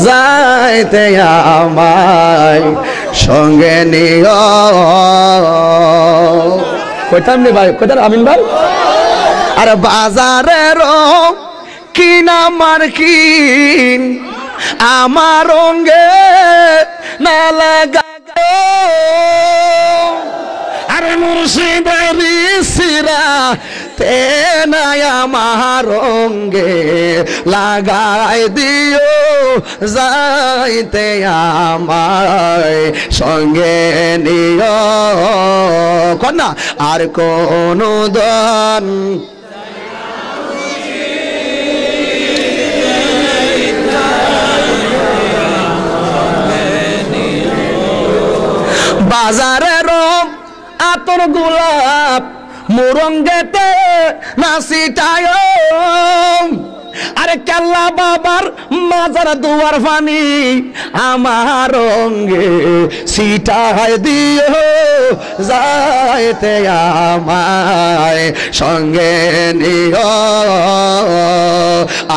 যাইতে আমায় সঙ্গে নিও। কইতাম নি ভাই, কইতাম আমিন ভাই। আর বাজারের কিনা মার্কিন আমার রঙ্গে না লাগা, আর মুর্শিদের সিরা তেনাই আমার রঙ্গে লাগাই দিও, যাইতে আমায় সঙ্গে নিও। কন্যা আর কোন দন বাজারের আতর গোলাপ মুরঙ্গেতে নাচিটায়, আরে কাল্লা বাবার মাজার দুয়ার পানি আমার রঙ্গে সিটায় দিও, যাইতে আমায় সঙ্গে নিও।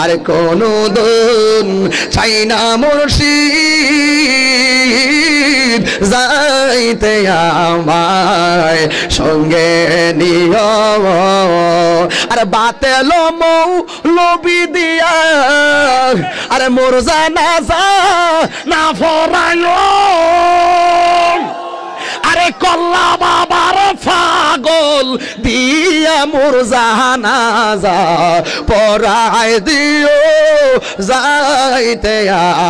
আর কোন দিন চাই না মুর্শিদ, যাইতে আমায় সঙ্গে নিও। আর বাতেল মৌলবি দিয়া আরে মোর জানাজা না ফরায়, আরে কল্লা বাবার পাগল দিয়া দিয়া মোর জানাজা পড়াই দিও যাইতে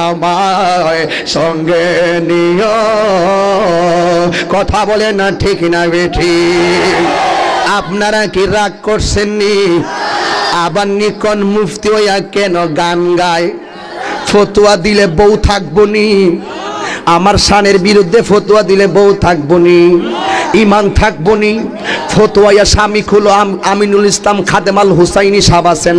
আমায় সঙ্গে নিও। কথা বলে না ঠিক না বেঠি? আপনারা কি রাগ করছেননি? আবার নিকন মুফতি হইয়া কেন গান গায়? ফতোয়া দিলে বউ থাকবো নি? আমার শানের বিরুদ্ধে ফতোয়া দিলে বউ থাকবো নি? ইমান থাকবো নি? ফতোয়া স্বামী খুলো আমিনুল ইসলাম খাদেমাল হুসাইনি সাহেব আছেন,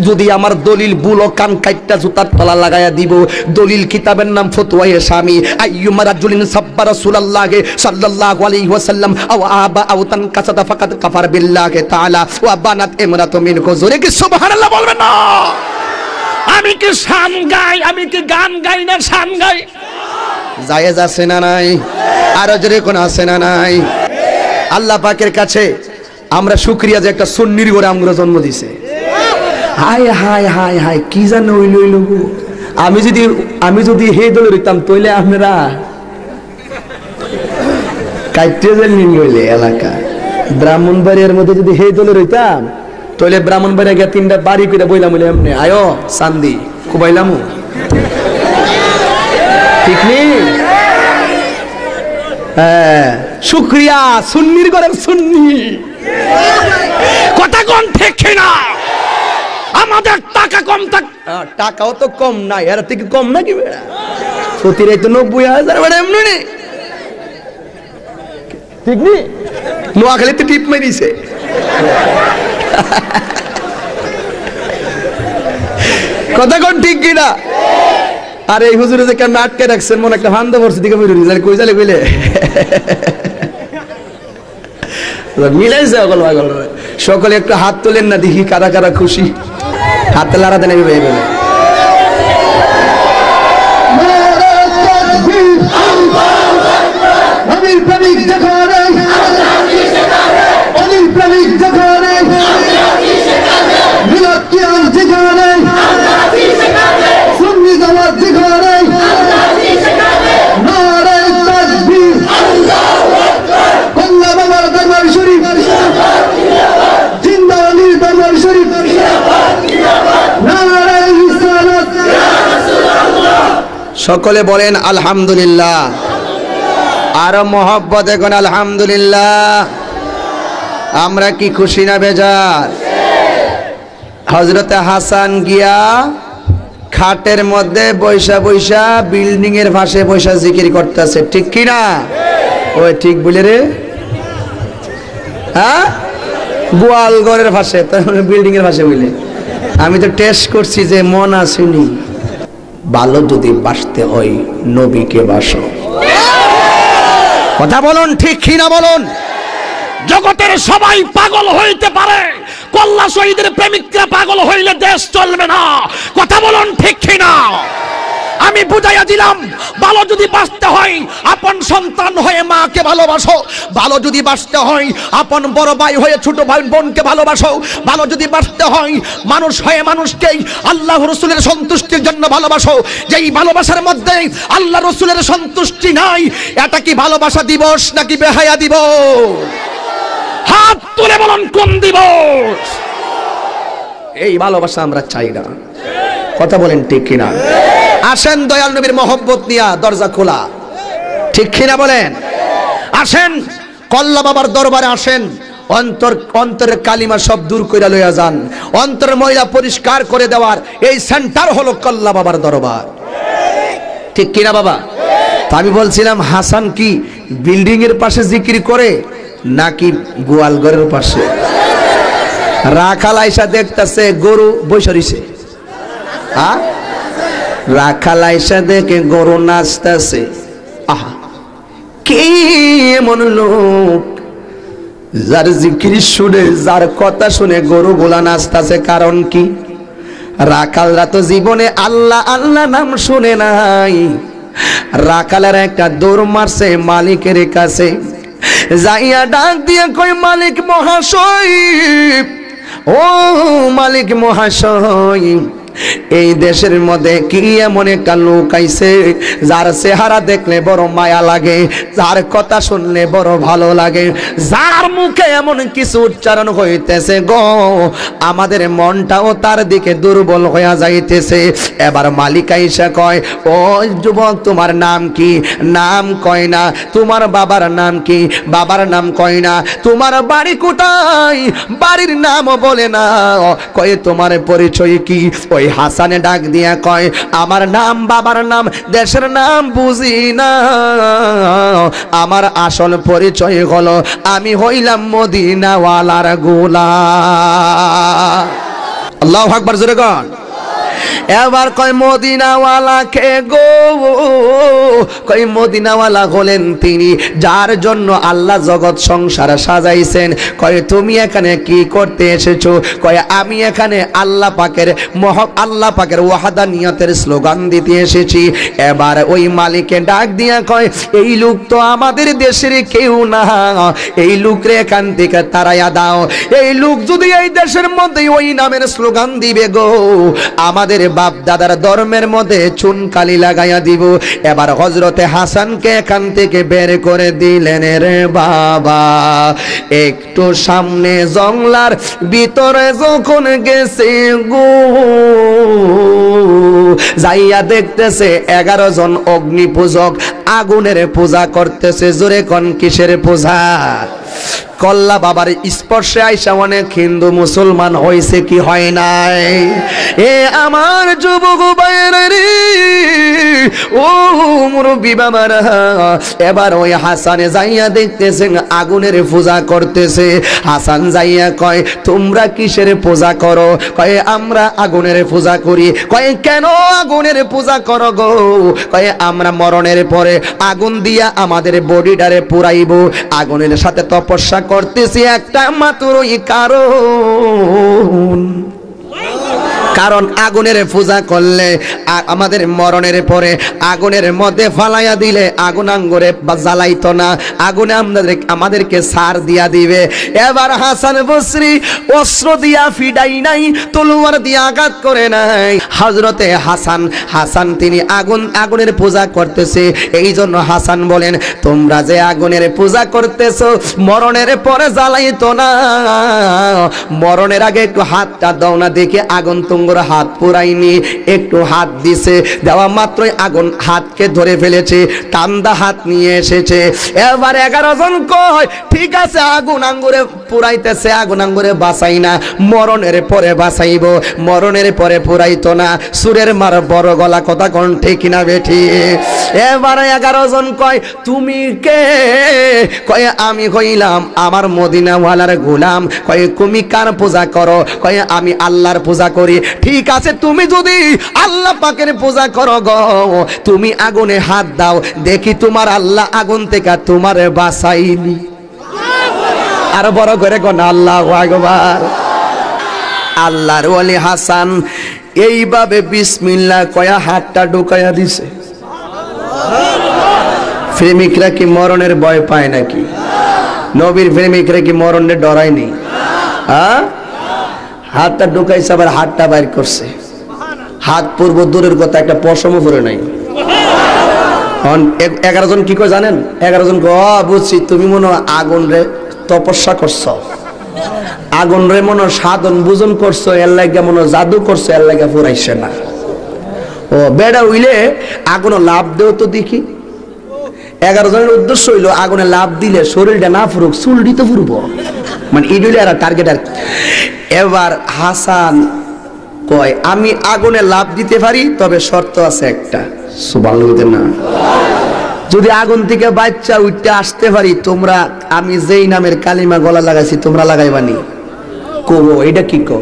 যদি আমার দলিল বুলো কান কাইটটা জুতার তলা লাগাইয়া দিব। দলিল কিতাবের নাম ফতোয়া স্বামী। আইয়ুমা রাজুলিন সাব্বা রাসূলুল্লাহ সাল্লাল্লাহু আলাইহি ওয়াসাল্লাম আও আবা আও তানকাসাদা ফাকাত কাফার বিল্লাহি তাআলা ওয়া বানাত ইমরাতু মিনহু। জোরে কি সুবহানাল্লাহ বলবেন না? আমি কি শান গাই? আমি কি গান গাই না শান গাই? জায়েজ আছে না নাই? আর জোরে কোন আছে না নাই? আল্লাহ পাকের কাছে আমরা শুকরিয়া যে একটা সুন্নির ঘরে আমরা জন্ম দিছে। হায় হায় হায় হায় কি জানো হইল গো। আমি যদি হে দলে রইতাম তইলে আপনারা কাইতে জানেন হইলে এলাকা ব্রাহ্মণবাড়িয়ার মধ্যে যদি হে দলে রইতাম তইলে ব্রাহ্মণবাড়িয়া গিয়া তিনটা বাড়ি করে বইলাম বলে এমনি আয়ো চান্দি কুবাইলাম। ঠিক নেই? হ্যাঁ, শুকরিয়া সুন্নির ঘরের সুন্নি। কথা কোন ঠিক না? আমাদের টাকা কম, টাকাও তো কম নাই, এর থেকে কম নাকি বেড়া? প্রতিরাই তো 90,000 বেড়া এমনি নেই। ঠিক নেই? নোয়াখালীতে টিপ মেরিছে। কথা কোন ঠিক কিনা? আর এই হুজুরে যে কেন আটকে রাখছেন মনে একটা ফান্দা পড়ছে দিকে কই জালে কইলে মিলাইছে অগল পাগল। সকলে একটু হাত তোলেন না দেখি কারা কারা খুশি। হাত লাড়া দেন এইভাবে এইভাবে। সকলে বলেন আলহামদুলিল্লাহ। আরো মহব্বত এখন আলহামদুলিল্লাহ। আমরা কি খুশি না বেজার? হযরতে হাসান গিয়া খাটের মধ্যে বৈশা বৈশা বিল্ডিং এর পাশে বৈশা জিকির করতেছে, ঠিক কি না? ওই ঠিক বলে রে। হ্যাঁ, গোয়ালঘরের পাশে, বিল্ডিং এর পাশে বলে। আমি তো টেস্ট করছি যে মন আসেনি। ভালো যদি বাসতে হয় নবীকে বাসো। কথা বলুন ঠিক কি না বলুন? জগতের সবাই পাগল হইতে পারে, কল্লা শহীদের প্রেমিকরা পাগল হইলে দেশ চলবে না। কথা বলুন ঠিক কি না? আমি বুঝাইয়া দিলাম, ভালো যদি বাঁচতে হয় আপন সন্তান হয়ে মাকে ভালোবাসো। ভালো যদি বাঁচতে হয় আপন বড় ভাই হয়ে ছোট ভাই বোনকে ভালোবাসো। ভালো যদি বাঁচতে হয় মানুষ হয়ে মানুষকেই আল্লাহ রসুলের সন্তুষ্টির জন্য ভালোবাসো। যেই ভালোবাসার মধ্যে আল্লাহ রসুলের সন্তুষ্টি নাই, এটা কি ভালোবাসা দিবস নাকি বেহায়া দিবস? হাত তুলে বলুন কোন দিবস? এই ভালোবাসা আমরা চাই না। কথা বলেন ঠিক কিনা? আসেন দয়াল নবীর মহব্বত নিয়া দরজা খোলা, ঠিক কিনা বলেন? আসেন কল্লা বাবার দরবারে আসেন। অন্তরের কালিমা সব দূর কইরা লইয়া যান। অন্তরের ময়লা পরিষ্কার করে দেওয়ার এই সেন্টার হলো কল্লা বাবার দরবার, ঠিক কিনা বাবা? তা আমি বলছিলাম হাসান কি বিল্ডিং এর পাশে জিকির করে নাকি গোয়ালঘরের পাশে? রাখাল আইসা দেখতেছে গরু বসে রইছে। হ্যাঁ, রাখাল আইসা দেখে গরু নাচতেছে। আহা, কি এমন লোক যার জিকির শুনে, যার কথা শুনে গরু গোলা নাচতেছে? কারণ কি? রাখালরা তো জীবনে আল্লাহ আল্লাহ নাম শুনে নাই। রাখালের একটা দৌড় মারছে মালিকের কাছে, যাইয়া ডাক দিয়ে কই, মালিক মহাশয়, ও মালিক মহাশয়, এই দেশের মধ্যে কি এমন একটা লোক আইছে যার চেহারা দেখলে বড় মায়া লাগে, যার কথা শুনলে বড় ভালো লাগে, যার মুখে এমন কিছু উচ্চারণ হইতেছে গো আমাদের মনটাও তার দিকে দুর্বল হয়ে যাইতেছে। এবার মালিক আইসা কয়, ও যুবক তোমার নাম কি? নাম কয় না। তোমার বাবার নাম কি? বাবার নাম কয় না। তোমার বাড়ি কোথায়? বাড়ির নামও বলে না। কয় তোমার পরিচয় কি? ওই হাসানে ডাক দিয়া কয়, আমার নাম, বাবার নাম, দেশের নাম বুঝি না, আমার আসল পরিচয় হলো আমি হইলাম মদিনাওয়ালার গোলাম। আল্লাহু আকবার, জোরে কন। এবার কয় মদিনাওয়ালা কে গো? কয় মদিনাওয়ালা হলেন তিনি যার জন্য আল্লাহ জগৎ সংসার সাজাইছেন। কয় তুমি এখানে কি করতে এসেছো? কয় আমি এখানে আল্লাহ পাকের ওয়াহদানিয়তের স্লোগান দিতে এসেছি। এবার ওই মালিককে ডাক দিয়া কয়, এই লোক তো আমাদের দেশের কেউ না, এই লোকরে এখান থেকে তাড়াইয়া দাও। এই লোক যদি এই দেশের মধ্যে ওই নামের স্লোগান দিবে গো আমাদের বাপ দাদার ধর্মের মধ্যে চুনকালি লাগাইয়া দিব। এবার হযরতে হাসানকে এখান থেকে বের করে দিলেন রে বাবা। একটু সামনে জংলার ভিতরে যখন গেছে গো যাইয়া দেখতেছে 11 জন অগ্নি পূজক আগুনের পূজা করতেছে। জোরে কোন কিসের পূজা? কল্লা বাবার স্পর্শে আইসা অনেক হিন্দু মুসলমান হয়েছে কি হয় নাই? এ আমার যুবক ভাইরা রে, ও মুরব্বি বাবারা, এবার ওই হাসানে যাইয়া দেখতেছেন আগুনের পূজা করতেছে। হাসান যাইয়া কয়, তোমরা কিসের পূজা করো? কয় আমরা আগুনের পূজা করি। কয় কেন আগুনের পূজা করো গো? কয় আমরা মরণের পরে আগুন দিয়া আমাদের বডিটারে পুরাইবো, আগুনের সাথে তপস্যা করতেছি একটা মাত্রই কারণ আগুনের পূজা করলে আমাদের মরণের পরে আগুনের মধ্যে ফালাইয়া দিলে আগুন আঙ্গুরে জ্বালাইতো না, আগুনে আমাদেরকে সার দিয়া দিবে। এবার হাসান বসরি অস্ত্র দিয়া ফিডাই নাই, তলোয়ার দিয়া আঘাত করে নাই। হযরতে হাসান তিনি আগুনের পূজা করতেছে। এই জন্য হাসান বলেন, তোমরা যে আগুনের পূজা করতেছো মরণের পরে জ্বালাইতো না, মরণের আগে একটু হাতটা দাও না দেখে। আগুন তুঙ্গর হাত পুরাইনি, একটু হাত দিছে, দেওয়া মাত্রই আগুন হাতকে ধরে ফেলেছে, টান্দা হাত নিয়ে এসেছে। এবার 11 জন কয় ঠিক আছে আগুন আঙ্গুরে পুরাইতেছে, আগুন আঙ্গুরে বাঁচাই না, মরণের পরে বাঁচাইব, মরণের পরে পুরাইতো না। সুরের মার বড় গলা, কথা কোন ঠিক না বেঠি? এবার 11 জন কয় তুমি কে? কয় আমি হইলাম আমার মদিনাওয়ালার গোলাম। কয় তুমি কার পূজা করো? কয় আমি আল্লাহর পূজা করি। ঠিক আছে তুমি যদি আল্লাহ পাকের পূজা করো গো, তুমি আগুনে হাত দাও দেখি তোমার আল্লাহ আগুন থেকে তোমারে বাঁচাইনি। আর বড় করে কোন আল্লাহু আকবার। আল্লাহর ওলি হাসান এইভাবে বিসমিল্লাহ কয়া হাতটা ঢুকাইয়া দিছে। প্রেমিকরা কি মরণের ভয় পায় নাকি? নবীর প্রেমিকরা কি মরণের ডরায়নি? হ্যাঁ, হাতটা ঢুকাইছে, আবার হাতটা বাইর করছে। হাত পূর্ব দূরের কথা, একটা পশমও করে নাই। 11 জন কি করে জানেন? 11 জন বুঝছি তুমি মনে আগুন রে তপস্যা করছো, আগুন রে মনে সাধন বুঝন করছো, এর লাগে মনে জাদু করছো, এর লাগে ফুরাইছে না। ও বেড়া হইলে আগুন লাভ দেও তো দেখি। 11 জনের উদ্দেশ্য হইলো আগুনে লাভ দিলে শরীরটা না ফুরুক, চুলটি তো ফুরব, মানে ইডুলে আর টার্গেট আর। এবার হাসান কয় আমি আগুনে লাভ দিতে পারি, তবে শর্ত আছে একটা। সুবহানাল্লাহ না, যদি আগুন থেকে বাচ্চা উঠতে আসতে পারি, তোমরা আমি যেই নামের কালিমা গলা লাগাইছি তোমরা লাগাইবানি। কবো এটা কি কো?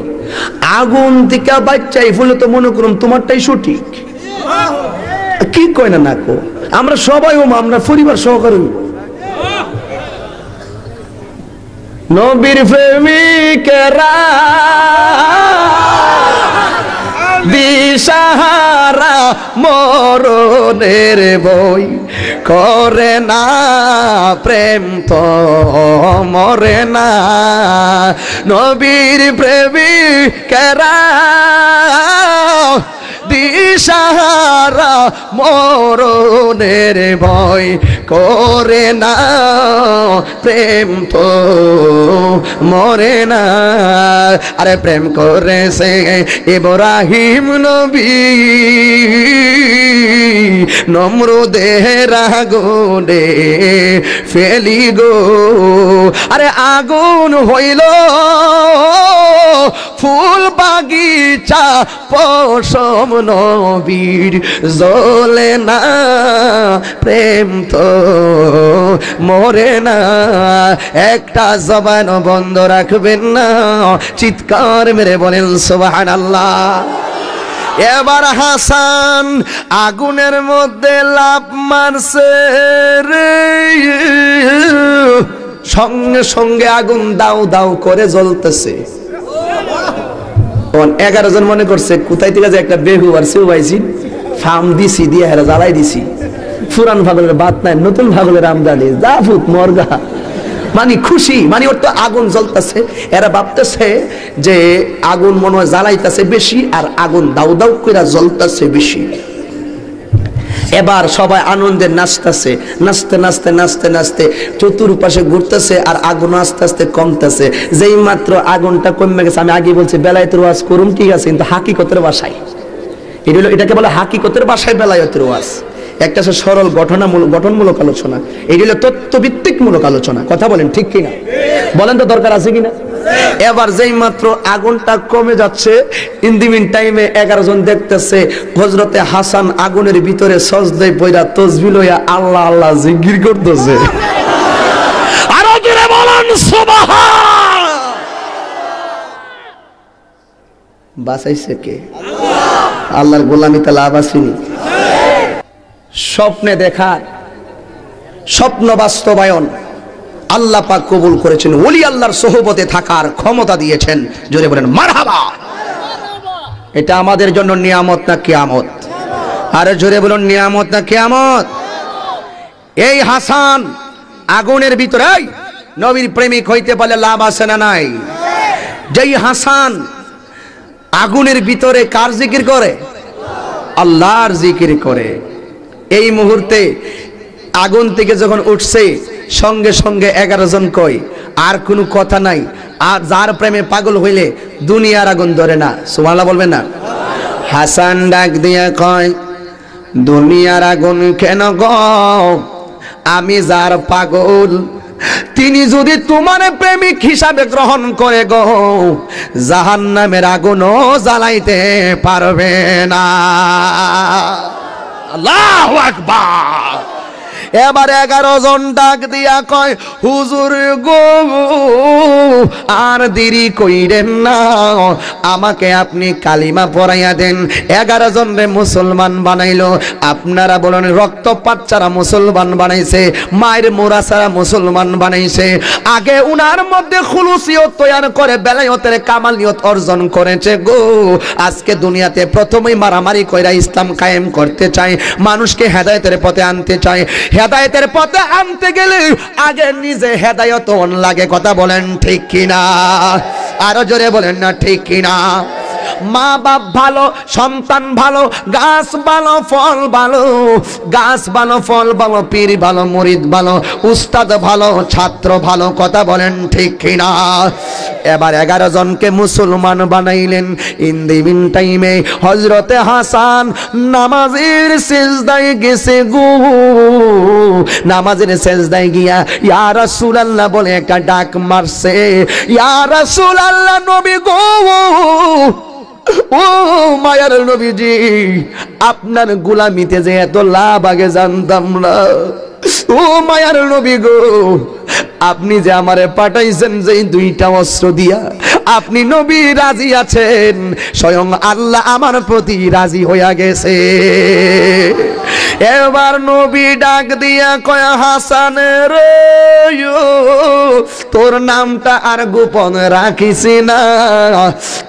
আগুন থেকে বাচ্চা এই ফুলে তো মনে করুন তোমারটাই সঠিক। কি কয় না না কো, আমরা সবাই আমরা পরিবার সহকারে নবীর প্রেমিকেরা দিশাহারা মরণের বই করে না, প্রেম তো মরে না। নবীর প্রেমিকেরা দিশাহারা মরণের ভয় করে না, প্রেম তো মরে না। আরে প্রেম করেছে ইব্রাহিম নবী নমরুদের আগুনে ফেলি গো। আরে আগুন হইল ফুল বাগিচা পশম নবীর জ্বলে না, প্রেম তো মরে না। একটা জবান বন্ধ রাখবেন না, চিৎকার মেরে বলেন সুবহানাল্লাহ। এবার হাসান আগুনের মধ্যে লাফ মারছে রে, সঙ্গে সঙ্গে আগুন দাউ দাউ করে জ্বলতেছে। 11 জন মনে করছে কোথায় থেকে যে একটা বেহু আর সেও পাইছি, ফার্ম দিছি দিয়ে হেরা জ্বালাই দিছি। পুরান ভাগলের বাত নাই, নতুন ভাগলের আমদানি, যা ভূত মর্গা। মানে খুশি, মানে ওর তো আগুন জ্বলতেছে, এরা ভাবতেছে যে আগুন মনে হয় জ্বালাইতেছে বেশি আর আগুন দাউ দাউ করে জ্বলতেছে বেশি। এবার সবাই আনন্দে নাচতেছে, নাচতে নাচতে নাচতে নাচতে চতুর্পাশে ঘুরতেছে আর আগুন আস্তে আস্তে কমতেছে। যেই মাত্র আগুনটা কমে গেছে, আমি আগে বলছি বেলায়েতের ওয়াজ করুন ঠিক আছে, কিন্তু হাকিকতের ভাষায়, এটাকে বলে হাকিকতের ভাষায় বেলায়েতের ওয়াজ। একটা হচ্ছে সরল গঠনমূলক আলোচনা, এই হলো তত্ত্বভিত্তিক মূলক আলোচনা। কথা বলেন ঠিক কিনা? বলেন তো দরকার আছে কিনা? এবার যেই মাত্র আগুনটা কমে যাচ্ছে, ইন দি মিন টাইমে 11 জন দেখতেছে হযরতে হাসান আগুনের ভিতরে সজদায় পড়া তাসবিহ লইয়া আল্লাহ আল্লাহ জিকির করতেছে। আর জোরে বলেন সুবহান। বাঁচাইছে কে? আল্লাহর গোলামিতে লাভ আসেনি। স্বপ্নে দেখা, স্বপ্ন বাস্তবায়ন আল্লাহ পাক কবুল করেছেন, ওলি আল্লাহর সোহবতে থাকার ক্ষমতা দিয়েছেন। জোরে বলেন মারহাবা। এটা আমাদের জন্য নিয়ামত না কিয়ামত? আরে জোরে বলুন নিয়ামত না কিয়ামত? এই হাসান আগুনের ভিতরে নবীর প্রেমিক হইতে পারলে লাভ আছে না নাই? যেই হাসান আগুনের ভিতরে কার জিকির করে? আল্লাহর জিকির করে। এই মুহূর্তে আগুন থেকে যখন উঠছে সঙ্গে সঙ্গে 11 জন কয় আর কোনো কথা নাই, আর যার প্রেমে পাগল হইলে দুনিয়ার আগুন ধরে না। সুবহানাল্লাহ বলবেন না? হাসান ডাক দিয়া কয় দুনিয়ার আগুন কেন গো, আমি যার পাগল তিনি যদি তোমার প্রেমিক হিসাবে গ্রহণ করে গো, জাহান্নামের আগুনও জ্বালাইতে পারবে না। আল্লাহু আকবার। এবার 11 জন ডাক দিয়া কয় হুজুর গো আর দেরি কইরেন না, আমাকে আপনি কালিমা পড়াইয়া দেন। 11 জন রে মুসলমান বানাইলো। আপনারা বলেন রক্তপাত ছাড়া মুসলমান বানাইছে, মায়ের মোরা ছাড়া মুসলমান বানাইছে। আগে উনার মধ্যে খুলুসিয়ত তৈরি করে বেলায়েতের কামালিয়ত অর্জন করেছে গো। আজকে দুনিয়াতে প্রথমেই মারামারি কইরা ইসলাম কায়েম করতে চায়, মানুষকে হেদায়েতের পথে আনতে চায়। হেদায়েতের পথে আনতে গেলে আগে নিজে হেদায়েত লাগে। কথা বলেন ঠিক কিনা? আরো জোরে বলেন না ঠিক কিনা? মা বাপ ভালো, সন্তান ভালো, গাছ ভালো, ফল ভালো, গাছ ভালো, ফল ভালো, পীর ভালো, মুরিদ ভালো, উস্তাদ ভালো, ছাত্র ভালো। কথা বলেন ঠিক কিনা? এবার 11 জনকে মুসলমান বানাইলেন। ইন দি মিন টাইমে হযরতে হাসান নামাজের সিজদায় গেছে গো। নামাজের সিজদায় গিয়া ইয়া রাসূলুল্লাহ বলে একটা ডাক মারছে, ইয়া রাসূলুল্লাহ নবী গো, ও মায়ার নবীজি, আপনার গোলামিতে যে এত লাভ আগে জানতাম না। ও মায়ার নবী গো, আপনি যে আমারে পাঠাইছেন যে 2টা অস্ত্র দিয়া, আপনি নবী রাজি আছেন, স্বয়ং আল্লাহ আমার প্রতি রাজি হইয়া গেছে। এবার নবী ডাক দিয়া কয় হাসান রে তোর নামটা আর গোপন রাখিস না।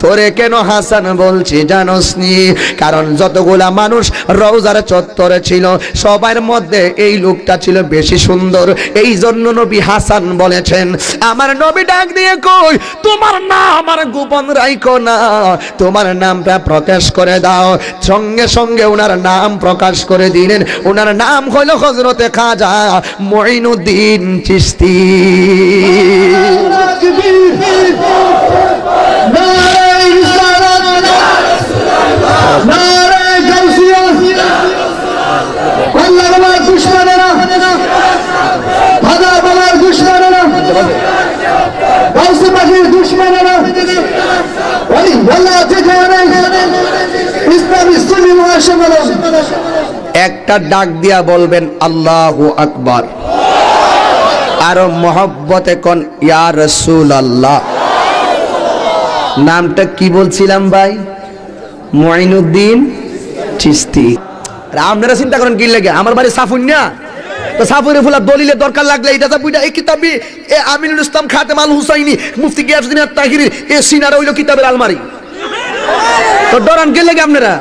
তোরে কেন হাসান বলছি জানোস নি? কারণ যতগুলা মানুষ রওজার চত্বরে ছিল সবার মধ্যে এই লোকটা ছিল বেশি সুন্দর, এই জন্য নবী হাসান বলেছেন। আমার নবী ডাক দিয়ে কই তোমার নাম আর গোপন রাখো না, তোমার নামটা প্রকাশ করে দাও। সঙ্গে সঙ্গে ওনার নাম প্রকাশ করে দিলেন। ওনার নাম হলো হযরতে খাজা মঈনুদ্দিন চিশতি। একটা ডাক দিয়া বলবেন আল্লাহু আকবার, আর মোহব্বতে কোন ইয়া রাসূলুল্লাহ। নামটা কি বলছিলাম ভাই? মঈনুদ্দিন চিশতি। আপনারা চিন্তা করেন কি লাগে, আমার বাড়ি সাফুন্না তো সাফুরে ফুলা দলিলের দরকার লাগলে এটা যা বুইটা এই কিতাবি এ আমিনুল ইসলাম খাতেম আল হুসাইনি মুফতি গিয়াসউদ্দিন আত-তাহিরি এ সিনারা হইলো কিতাবের আলমারি। তো ডরান কি লাগে আপনারা?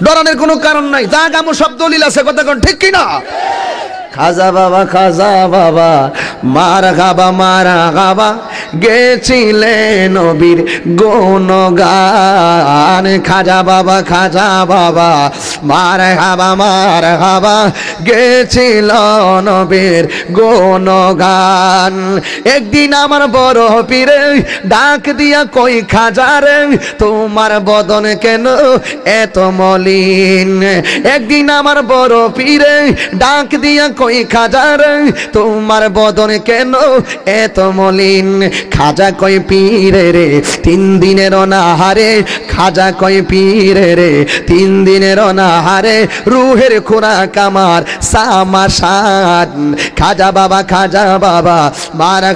ডরানোর কোনো কারণ নাই, যা গামো সব দলিল আছে, কথা কোন ঠিক কি না? খাজা বাবা মারা গাবা গেছিলেন নবীর গুণগান। খাজা বাবা মারা গাবা গেছিল নবীর গুণগান। একদিন আমার বড় পীরে ডাক দিয়া কই খাজা রে তোমার বদন কেন এত মলিন? একদিন আমার বড় পীরে ডাক দিয়া কই খাজা রে তোমার বদন কেন এত মলিন? খাজা কই পীরে রে 3 দিনের অনাহারে, খাজা কই পীরে রে 3 দিনের অনাহারে, রুহের খোরাক আমার সামাশান। খাজা বাবা মারা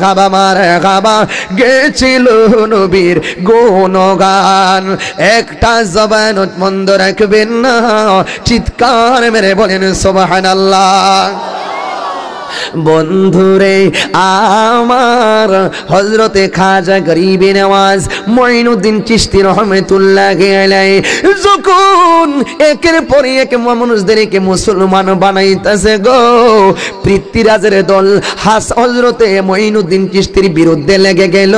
খাবা গেছিল নবীর গুণগান। একটা জবান বন্ধ রাখবেন না, চিৎকার মেরে বলেন সুবহানাল্লাহ। বন্ধুরে আমার হযরতে খাজা গরিবে নওয়াজ মঈনুদ্দিন চিশতি রহমাতুল্লাহ আলাইহি যখন একের পর এক মানুষদেরকে মুসলমান বানাইতেছে গো, পৃথ্বীরাজের দল হযরতে মঈনুদ্দিন চিশতির বিরুদ্ধে লেগে গেল।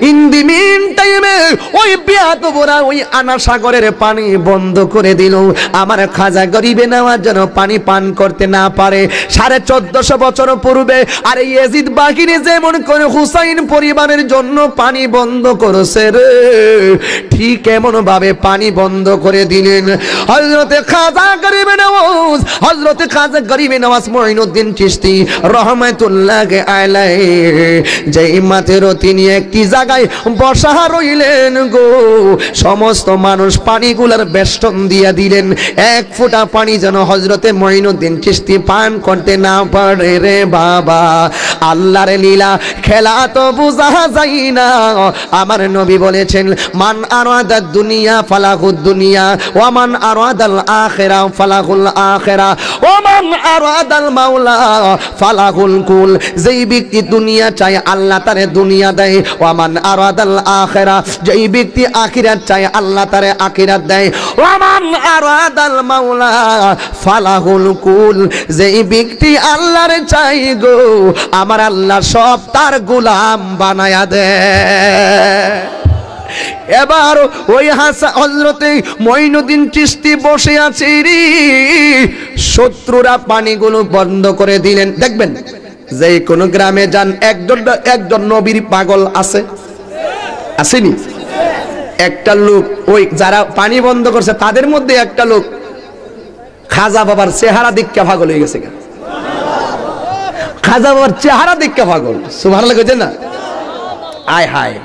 ইন দি মিন টাইমে ওই বিয়াতবরা ওই আনা সাগরের পানি বন্ধ করে দিল। আমার খাজা গরিবে নওয়াজ যেন পানি পান করতে না পারে। 1450 বছর পূর্বে আর ইয়াজিদ বাহিনী যেমন করে হুসাইন পরিবারের জন্য পানি বন্ধ করেছে রে, ঠিক এমন ভাবে পানি বন্ধ করে দিলেন হযরতে খাজা গরিবে নওয়াজ মঈনুদ্দিন চিশতি রহমাতুল্লাহ আলাইহি। যেই মাত্র তিনি একটি জায়গায় বসা রইলেন গো, সমস্ত মানুষ পানিগুলার বেষ্টন দিয়া দিলেন। এক ফোঁটা পানি যেন হযরতে মঈনুদ্দিন চিশতি পান করতে না পারে রে বাবা। আল্লাহর লীলা খেলা তো বুঝা যায় না। আমার নবী বলেছেন মান আরাদাদ দুনিয়া ফালাহুদ দুনিয়া ওয়া মান আরাদাল আখিরা ফালাহুল আখিরা ওয়া মান আরাদাল মাওলা ফালাহুল কুল। যেই ব্যক্তি দুনিয়া চায় আল্লাহ তারে দুনিয়া দেয়। ওয়া মান আরাদাল আখিরা, যেই ব্যক্তি আখিরাত চায় আল্লাহ তারে আখিরাত দেয়। ওয়া মান আরাদাল মাওলা ফালাহুল কুল, যেই ব্যক্তি আল্লাহর চাই গো আমার আল্লাহ সব তার গোলাম বানায়া দেয়। এবার ওই হযরতে মঈনুদ্দিন চিশতি বসে আছে রে, শত্রুরা পানিগুলো বন্ধ করে দিলেন। দেখবেন যে কোন গ্রামে যান একজন নবীর পাগল আছে, আসেনি? একটা লোক ওই যারা পানি বন্ধ করছে তাদের মধ্যে একটা লোক খাজা বাবার চেহারা দেখে পাগল হয়ে গেছে। খাজা বাবার চেহারা দেখে পাগল, সুবহানাল্লাহ কইছেন না? আয় হায়,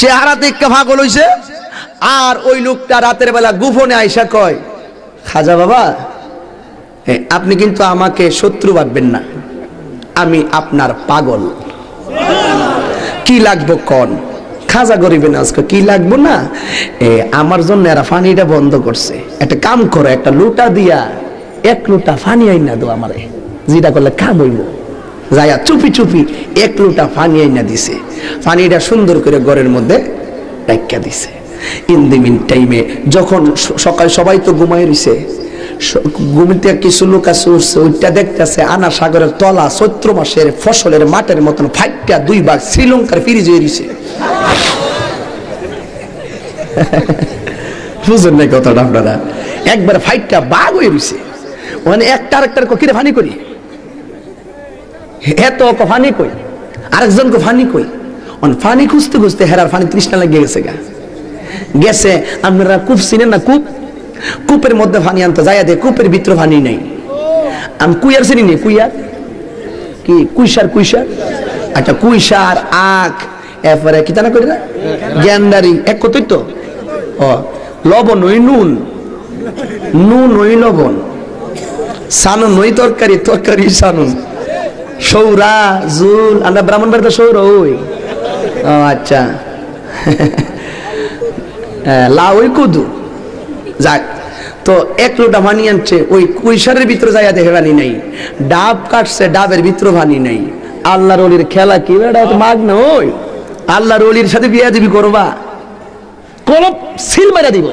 চেহারা দেখে পাগল হইছে। আর ওই লোকটা রাতের বেলা গোপনে আইসা কয় খাজা বাবা আপনি কিন্তু আমাকে শত্রু ভাববেন না, আমি আপনার পাগল, কি লাগবে কোন? খাজা গরিবে না আজকে কি লাগবো না, আমার জন্য এরা পানিটা বন্ধ করছে, একটা কাম করো, একটা লুটা দিয়া 1 লোটা পানি আইনা দাও আমারে, যেটা করলে কাম হইব। যাইয়া চুপি চুপি 1 লোটা পানি আইনা দিছে, পানিটা সুন্দর করে ঘরের মধ্যে রাখিয়া দিছে। ইন দি মিন টাইমে যখন সকাল সবাই তো ঘুমাই রইছে, ঘুমিতে কিছু লোক আছে উঠছে, ওইটা দেখতেছে আনা সাগরের তলা চৈত্র মাসের ফসলের মাঠের মতন ফাইটটা 2 ভাগ শ্রীলঙ্কার ফিরিজ হয়ে রইছে। বুঝেন না কথাটা আপনারা? একবার ফাইটটা বাঘ হয়ে রইছে, মানে একটা আরেকটার কিরে ফানি করি, এত ফানি কই, আরেকজনকে ফানি কই, ফানি খুঁজতে খুঁজতে হেরার ফানি তৃষ্ণা লেগে গেছে গেছে। আপনারা কূপ চিনেন না? কূপের মধ্যে পানি আনতে যায়, কূপের ভিতরে পানি নাই। আমি কুইয়ার চিনি নি? কুইয়ার কি? কুইসার আচ্ছা, কুইসার আখ, এরপরে কি জানা করি না, গ্যান্ডারি, এক কতই তো। লবণ ওই নুন ওই লবণ, সানুন ওই তরকারি সানুন, সৌরা জুল, আমরা ব্রাহ্মণ বাড়িতে সৌর ওই। আচ্ছা, লাউ ওই কুদু, যাক। তো 1 লোটা পানি আনছে, ওই কুইসারের ভিতরে যাইয়া দেখে পানি নাই। ডাব কাটছে, ডাবের ভিতরে পানি নাই। আল্লাহর ওলির খেলা কি বেটা, মাগ না ওই আল্লাহর ওলির সাথে বিয়া দিবি করবা, কলপ সিল মারা দিব।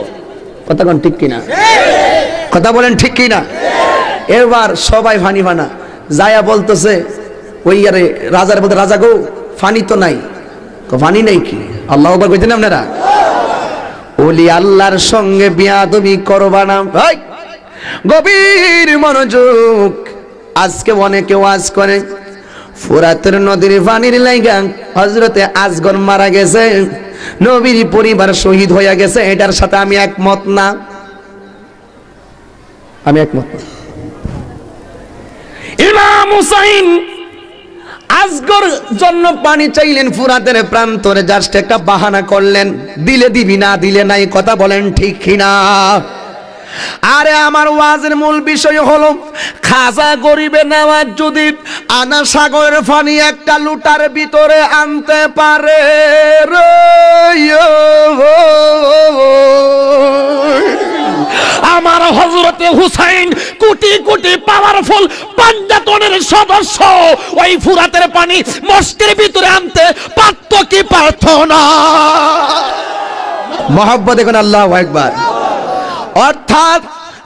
কথা কোন ঠিক কিনা? কথা বলেন ঠিক কিনা? এবার সবাই ফানি ফানা যায়া বলতেছে, ওই আরে রাজার বলতে, রাজা গো ফানি তো নাই। ফানি নাই কি? আল্লাহ আকবার কইতেন আপনারা? ওলি আল্লাহর সঙ্গে বিয়াদবি করবা না। ভাই গভীর মনোযোগ। আজকে অনেকে ওয়াজ করে ফুরাতের নদীর পানির লাইগা হযরতে আসগর মারা গেছে, নবীর পরিবার শহীদ হয়ে গেছে, এটার সাথে আমি একমত না। ইমাম হুসাইন আসগর জন্য পানি চাইলেন ফুরাতের প্রান্তরে, জাস্ট একটা বাহানা করলেন, দিলে দিবি না দিলে নাই। কথা বলেন ঠিক কিনা? আরে আমার ওয়াজের মূল বিষয় হলো, খাজা গরিবে নেওয়াজ যদি আনা সাগরের পানি একটা লুটার ভিতরে আনতে পারে, আমার হযরতে হুসাইন কোটি কোটি পাওয়ারফুল পাঞ্জাতনের সদস্য ওই ফুরাতের পানি মস্কের ভিতরে আনতে পারত কি পারত না? মহব্বত দেখুন, আল্লাহু আকবার। অর্থাৎ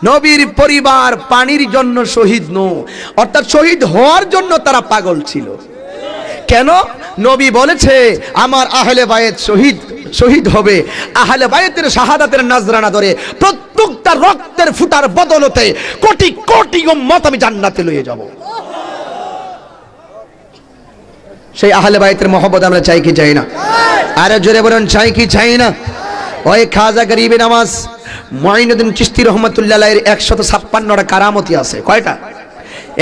নবীর পরিবার পানির জন্য শহীদ নয়, অর্থাৎ শহীদ হওয়ার জন্য তারা পাগল ছিল। কেন? নবী বলেছে আমার আহলে বায়েত শহীদ হবে, আহলে বায়েতের শাহাদাতের নজরানা ধরে প্রত্যেকটা রক্তের ফুটার বদলতে কোটি কোটি উম্মত আমি জান্নাতে লয়ে যাব। সেই আহলে বায়েতের মহব্বত আমরা চাই কি চাই না? আরে জোরে বলুন, চাই কি চাই না? ওই খাজা গরিবে নামাজ মুঈনুদ্দিন চিশতি রহমাতুল্লাহ আলাইহির 156টা কারামতি আছে। কয়টা?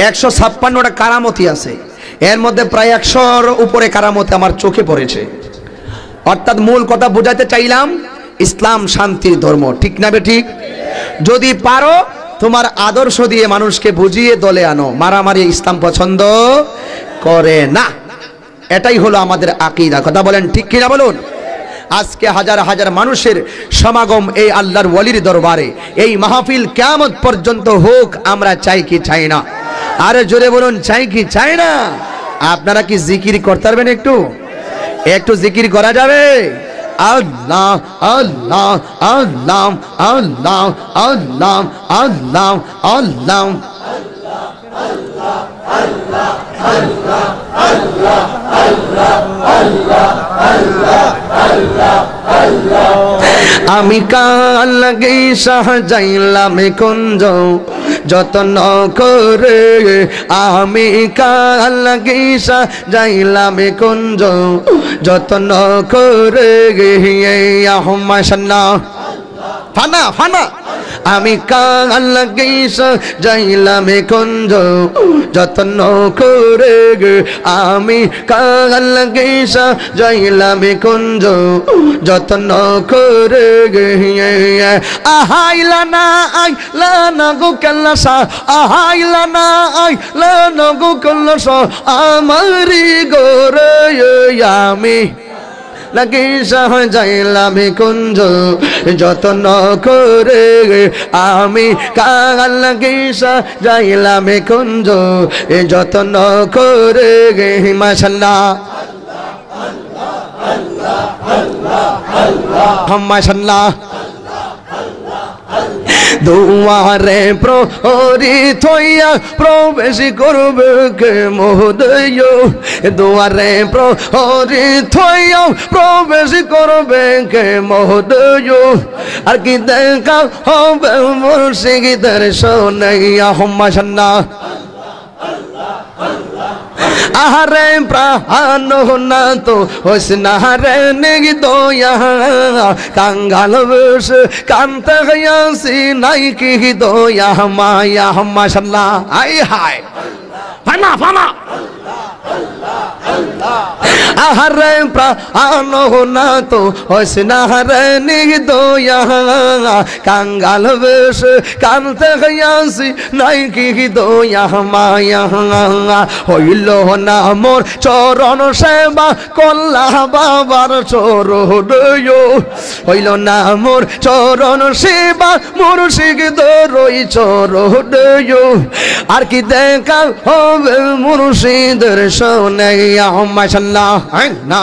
156টা কারামতি আছে। এর মধ্যে প্রায় 100-র উপরে কারামতি আমার চোখে পড়েছে। অর্থাৎ মূল কথা বোঝাতে চাইলাম, ইসলাম শান্তির ধর্ম, ঠিক না ঠিক? যদি পারো তোমার আদর্শ দিয়ে মানুষকে বুঝিয়ে দলে আনো। মারামারি ইসলাম পছন্দ করে না, এটাই হলো আমাদের আকীদা। কথা বলেন ঠিক কিনা বলুন? আজকে হাজার হাজার মানুষের সমাগম এই আল্লাহর ওলির দরবারে, এই মাহফিল কিয়ামত পর্যন্ত হোক, আমরা চাই কি চাই না? আরে জোরে বলুন, চাই কি চাই না? আপনারা কি জিকির করতে পারবেন? একটু জিকির করা যাবে? আল্লাহ আল্লাহ আল্লাহ আল্লাহ আল্লাহ আল্লাহ আল্লাহ আমি কাল লাগে সাজাইলাম কুঞ্জ যতন করে, আমি কাল লাগে সাজাইলাম কুঞ্জ যতন করে, আহমাশাল্লাহ ফানা ফানা। আমি কাল লাগে সাজাইলাম কুঞ্জ যতন করে, আমি কাল লাগে সাজাইলাম কুঞ্জ যতন করে, আহাইলা না আইলা না গো কেল্লাসা, আহাইলা না আইলা না গো কেল্লাসা আমারি গোরে, আমি লাগি সাজাইলাম কুঞ্জ যতন করে আমি কাল লাগি সাজাইলাম কুঞ্জ যতন করে মাশাআল্লাহ মাশাআল্লাহ দুয়ারে প্রহরী থইয়া প্রবেশ করবে কে মহোদয় দুয়ারে প্রহরী থইয়া প্রবেশ করবে কে মহোদয় আর কি দেখা হবে মুর্শিদের সোনাইয়া মাশাআল্লাহ আহারে প্রাণ না তো হোসনা রে নেগি দয়া কাঙ্গাল বেশ কান্তে গয়াসি নাই কি দয়া মায়া মাশাআল্লাহ আই হায় ফানা ফানা আহারে প্রাণ না তো হোসনা রে নেগি দয়া কাঙ্গাল বেশ কান্তে গয়াসি নাই কি দয়া মায়া হইল না মোর চরণ সেবা কল্লা বাবার চরণ হইল না মোর চরণ সেবা মুর্শিদ রই চরণ আর কি দেখা হবে মুর্শিদের সোনাইয়া মাশাআল্লাহ না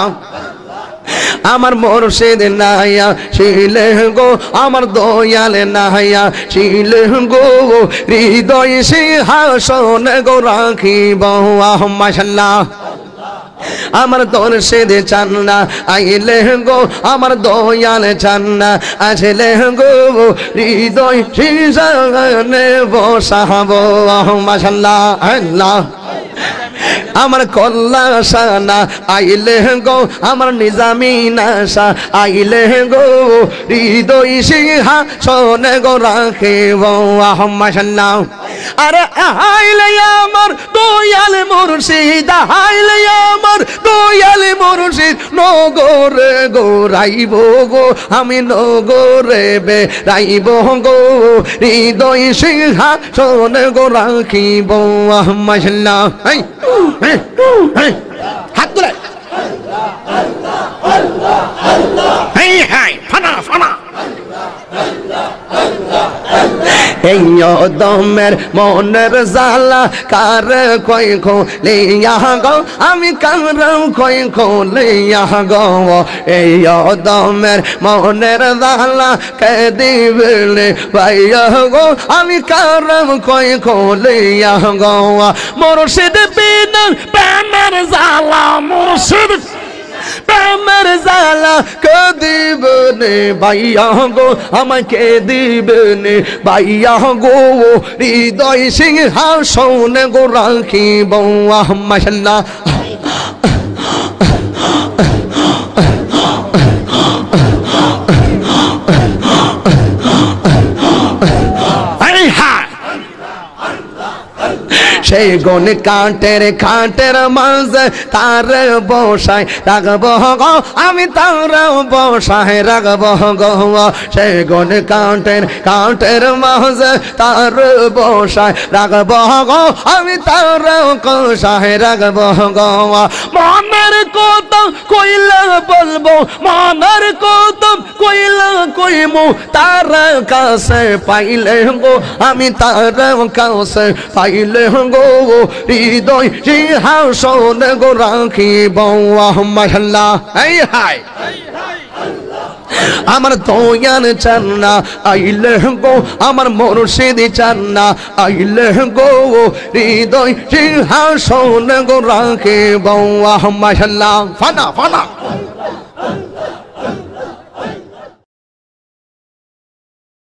আমার মুর্শিদ নাইয়া শিলে গো আমার দয়াল নাইয়া শিলে গো হৃদয় সিংহাসন গো রাখিব মাশাআল্লাহ আমার মুর্শিদ চান না আইলে গো আমার দয়াল চান না আসলে গো হৃদয় সিংহাসনে বসাবো মাশাআল্লাহ আল্লাহ আমার কল্লা সানা আইলে গো আমার নিজামি নাশা আইলে গো হৃদয় সিংহাসনে গো রাখিব মাশাআল্লাহ আরে আইলে আমার দয়াল মুর্শিদ আইলে আমার দয়াল মুর্শিদ নগরে গো রাইব গো আমি নগরে বে রাইব গো হৃদয় সিংহাসনে গো রাখিব মাশাআল্লাহ হাত তুলে এই হাই ফানা ফানা এই দমের মনের জালা কার কই খোলিয়া গো আমি কার কই খোলিয়া গো এই দমের মনের জালা কে দিবলে ভাইয়া গো আমি কার কই খোলিয়া গো মুর্শিদ বিনা প্রেমের জালা মুর্শিদ প্রেমের জালা কে দিবনে ভাইয়া গো আমাকে দিবনে ভাইয়া গো হৃদয় সিংহাসনে গো রাখিব মাশাআল্লাহ সেই গুণ কাঁটের মাঝে তার বসায় রাখব গো আমি তার বসায় রাখব গো সেই গুণ কাঁটের মাঝে তার বসায় রাখব গো আমি তার কষায় রাখব গো মনের কথা কইলা বলবো মনের কথা কইলা কইমু তার কাছে পাইলে গো আমি তার কাছে পাইলে গো হৃদয় সিংহাসনে গো রাখিব মাশাআল্লাহ এই হাই আমার দয়াল চান না আইলে গো আমার মুর্শিদ চান না আইলে গো হৃদয় সিংহাসনে গো রাখিব মাশাআল্লাহ ফানা ফানা